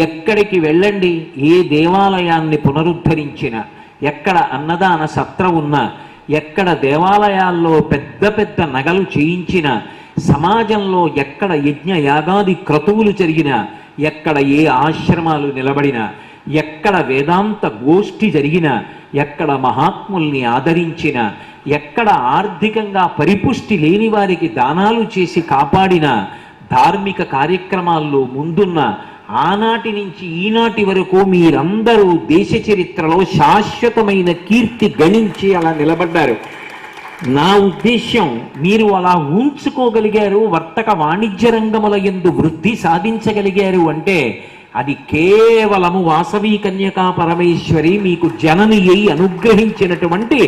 ఎక్కడికి వెళ్ళండి, ఏ దేవాలయాన్ని పునరుద్ధరించినా, ఎక్కడ అన్నదాన సత్రం ఉన్నా, ఎక్కడ దేవాలయాల్లో పెద్ద పెద్ద నగలు చేయించినా, సమాజంలో ఎక్కడ యజ్ఞ యాగాది క్రతువులు జరిగినా, ఎక్కడ ఏ ఆశ్రమాలు నిలబడినా, ఎక్కడ వేదాంత గోష్ఠి జరిగినా, ఎక్కడ మహాత్ముల్ని ఆదరించినా, ఎక్కడ ఆర్థికంగా పరిపుష్టి లేని వారికి దానాలు చేసి కాపాడిన, ధార్మిక కార్యక్రమాల్లో ముందున్న, ఆనాటి నుంచి ఈనాటి వరకు మీరందరూ దేశ చరిత్రలో శాశ్వతమైన కీర్తి గణించి అలా నిలబడ్డారు. నా ఉద్దేశ్యం, మీరు అలా ఉంచుకోగలిగారు, వర్తక వాణిజ్య రంగముల యందు వృద్ధి సాధించగలిగారు అంటే అది కేవలము వాసవి కన్యకా పరమేశ్వరి మీకు జనని అయి అనుగ్రహించినటువంటి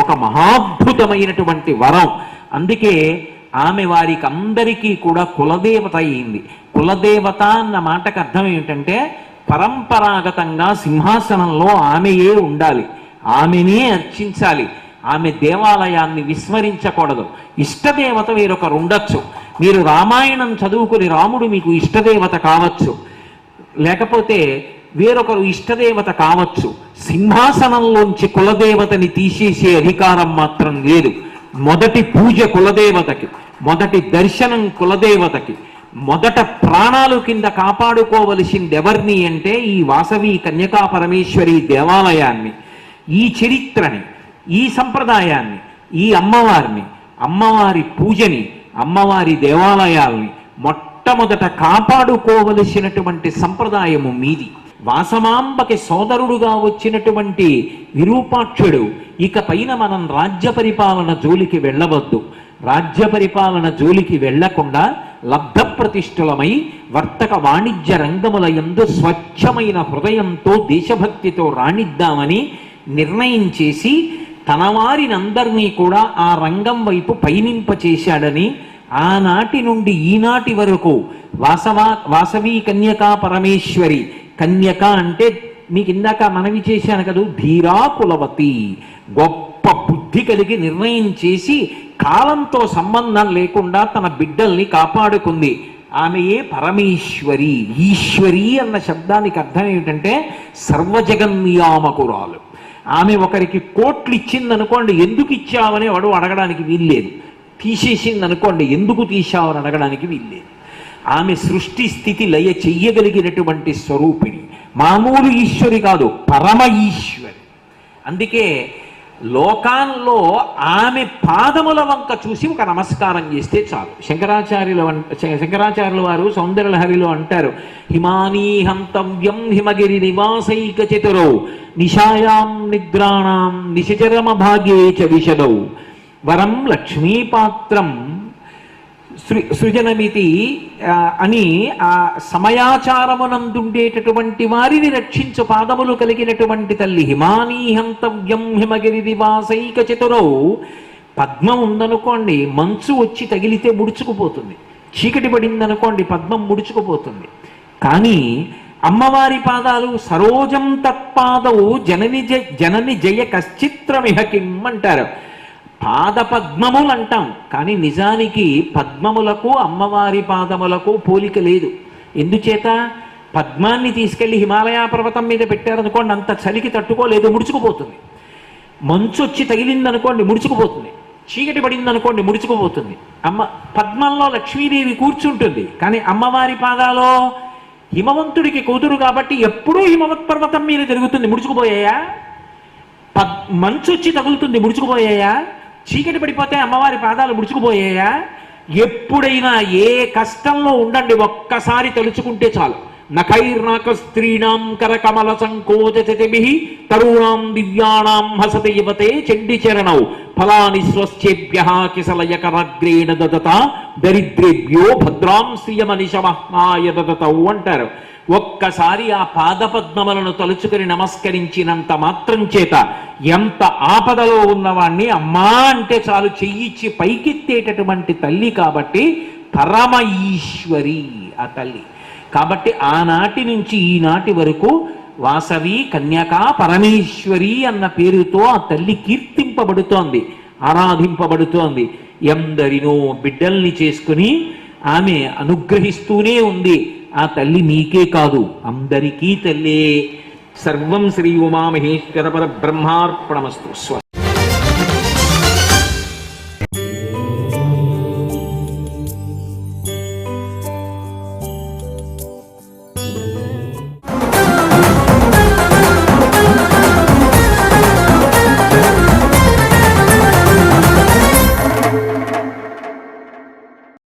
ఒక మహాద్భుతమైనటువంటి వరం. అందుకే ఆమె వారికి అందరికీ కూడా కులదేవత అయింది. కులదేవత అన్న మాటకు అర్థం ఏమిటంటే పరంపరాగతంగా సింహాసనంలో ఆమెయే ఉండాలి, ఆమెనే అర్చించాలి, ఆమె దేవాలయాన్ని విస్మరించకూడదు. ఇష్టదేవత వేరొకరు ఉండొచ్చు. మీరు రామాయణం చదువుకుని రాముడు మీకు ఇష్టదేవత కావచ్చు, లేకపోతే వేరొకరు ఇష్టదేవత కావచ్చు. సింహాసనంలోంచి కులదేవతని తీసేసే అధికారం మాత్రం లేదు. మొదటి పూజ కులదేవతకి, మొదటి దర్శనం కులదేవతకి, మొదట ప్రాణాలు కింద కాపాడుకోవలసింది ఎవరిని అంటే ఈ వాసవి కన్యకా పరమేశ్వరి దేవాలయాన్ని, ఈ చరిత్రని, ఈ సంప్రదాయాన్ని, ఈ అమ్మవారిని అమ్మవారి పూజని, అమ్మవారి దేవాలయాల్ని మొట్టమొదట కాపాడుకోవలసినటువంటి సంప్రదాయము మీది. వాసమాంబకి సోదరుడుగా వచ్చినటువంటి విరూపాక్షుడు ఇక పైన మనం రాజ్య పరిపాలన జోలికి వెళ్ళవద్దు. రాజ్య పరిపాలన జోలికి వెళ్లకుండా లబ్ధ ప్రతిష్ఠులమై వర్తక వాణిజ్య రంగముల యందు స్వచ్ఛమైన హృదయంతో దేశభక్తితో రాణిద్దామని నిర్ణయం చేసి తన వారినందరినీ కూడా ఆ రంగం వైపు పయనింపచేశాడని, ఆనాటి నుండి ఈనాటి వరకు వాసవీ కన్యకా పరమేశ్వరి, కన్యక అంటే మీకు ఇందాక మనవి చేశాను కదా, ధీరా కులవతి, గొప్ప బుద్ధి కలిగి నిర్ణయం చేసి కాలంతో సంబంధం లేకుండా తన బిడ్డల్ని కాపాడుకుంది. ఆమెయే పరమేశ్వరి. ఈశ్వరి అన్న శబ్దానికి అర్థం ఏమిటంటే సర్వజగన్నియామకురాలు. ఆమె ఒకరికి కోట్లు ఇచ్చిందనుకోండి, ఎందుకు ఇచ్చావని వాడు అడగడానికి వీల్లేదు. తీసేసిందనుకోండి, ఎందుకు తీశావని అడగడానికి వీల్లేదు. ఆమె సృష్టి స్థితి లయ చెయ్యగలిగినటువంటి స్వరూపిణి. మామూలు ఈశ్వరి కాదు, పరమ ఈశ్వరి. అందుకే లోకాల్లో ఆమె పాదముల వంక చూసి ఒక నమస్కారం చేస్తే చాలు. శంకరాచార్యుల వారు సౌందర్యలహరిలో అంటారు, హిమానీ హంతవ్యం హిమగిరి నివాసైక చతురౌ నిశాయాం నిద్రాణం నిశచరమ భాగ్యే చ విశదౌ వరం లక్ష్మీపాత్రం సృజనమితి అని ఆ సమయాచారమునందుండేటటువంటి వారిని రక్షించు పాదములు కలిగినటువంటి తల్లి. హిమానీ హంతవ్యం హిమగిరి దివాసైక చతురౌ. పద్మం ఉందనుకోండి, మంచు వచ్చి తగిలితే ముడుచుకుపోతుంది. చీకటి పడిందనుకోండి, పద్మం ముడుచుకుపోతుంది. కానీ అమ్మవారి పాదాలు సరోజం తత్పాదవు జనని జయ కశ్చిత్రమిహ కిం అంటారు. పాద పద్మములు అంటాం, కానీ నిజానికి పద్మములకు అమ్మవారి పాదములకు పోలిక లేదు. ఎందుచేత? పద్మాన్ని తీసుకెళ్లి హిమాలయ పర్వతం మీద పెట్టారనుకోండి, అంత చలికి తట్టుకోలేదు, ముడుచుకుపోతుంది. మంచు వచ్చి తగిలిందనుకోండి, ముడుచుకుపోతుంది. చీకటి పడిందనుకోండి, ముడుచుకుపోతుంది. పద్మంలో లక్ష్మీదేవి కూర్చుంటుంది, కానీ అమ్మవారి పాదాలో హిమవంతుడికి కూతురు కాబట్టి ఎప్పుడూ హిమవత్ పర్వతం మీద తిరుగుతుంది, ముడుచుకుపోయాయా? మంచు వచ్చి తగులుతుంది, ముడుచుకుపోయాయా? చీకటి పడిపోతే అమ్మవారి పాదాలు ముడుచుకుపోయాయా? ఎప్పుడైనా ఏ కష్టంలో ఉండండి, ఒక్కసారి తలుచుకుంటే చాలు. నఖైర్నాక స్త్రీణాం కరకమల సంకోచతిభిః తరుణాం దివ్యానాం హసతి యువతే చండిచరణౌ ఫలాని స్వశ్చేభ్యః కిసలయకరగ్రేణ దదత దరిద్రేభ్యో భద్రాం శ్రియమనిశమహ్నాయ దదతౌ అంటారు. ఒక్కసారి ఆ పాదపద్మములను తలుచుకుని నమస్కరించినంత మాత్రం చేత ఎంత ఆపదలో ఉన్నవాణ్ణి అమ్మా అంటే చాలు చెయ్యిచ్చి పైకెత్తేటటువంటి తల్లి. కాబట్టి పరమ ఈశ్వరి ఆ తల్లి. కాబట్టి ఆనాటి నుంచి ఈనాటి వరకు వాసవి కన్యకా పరమేశ్వరి అన్న పేరుతో ఆ తల్లి కీర్తింపబడుతోంది, ఆరాధింపబడుతోంది. ఎందరినో బిడ్డల్ని చేసుకుని ఆమె అనుగ్రహిస్తూనే ఉంది. ఆ తల్లి మీకే కాదు, అందరికీ తల్లే. సర్వం శ్రీ ఉమామహేశ్వర పరబ్రహ్మార్పణమస్తు. స్వస్తి.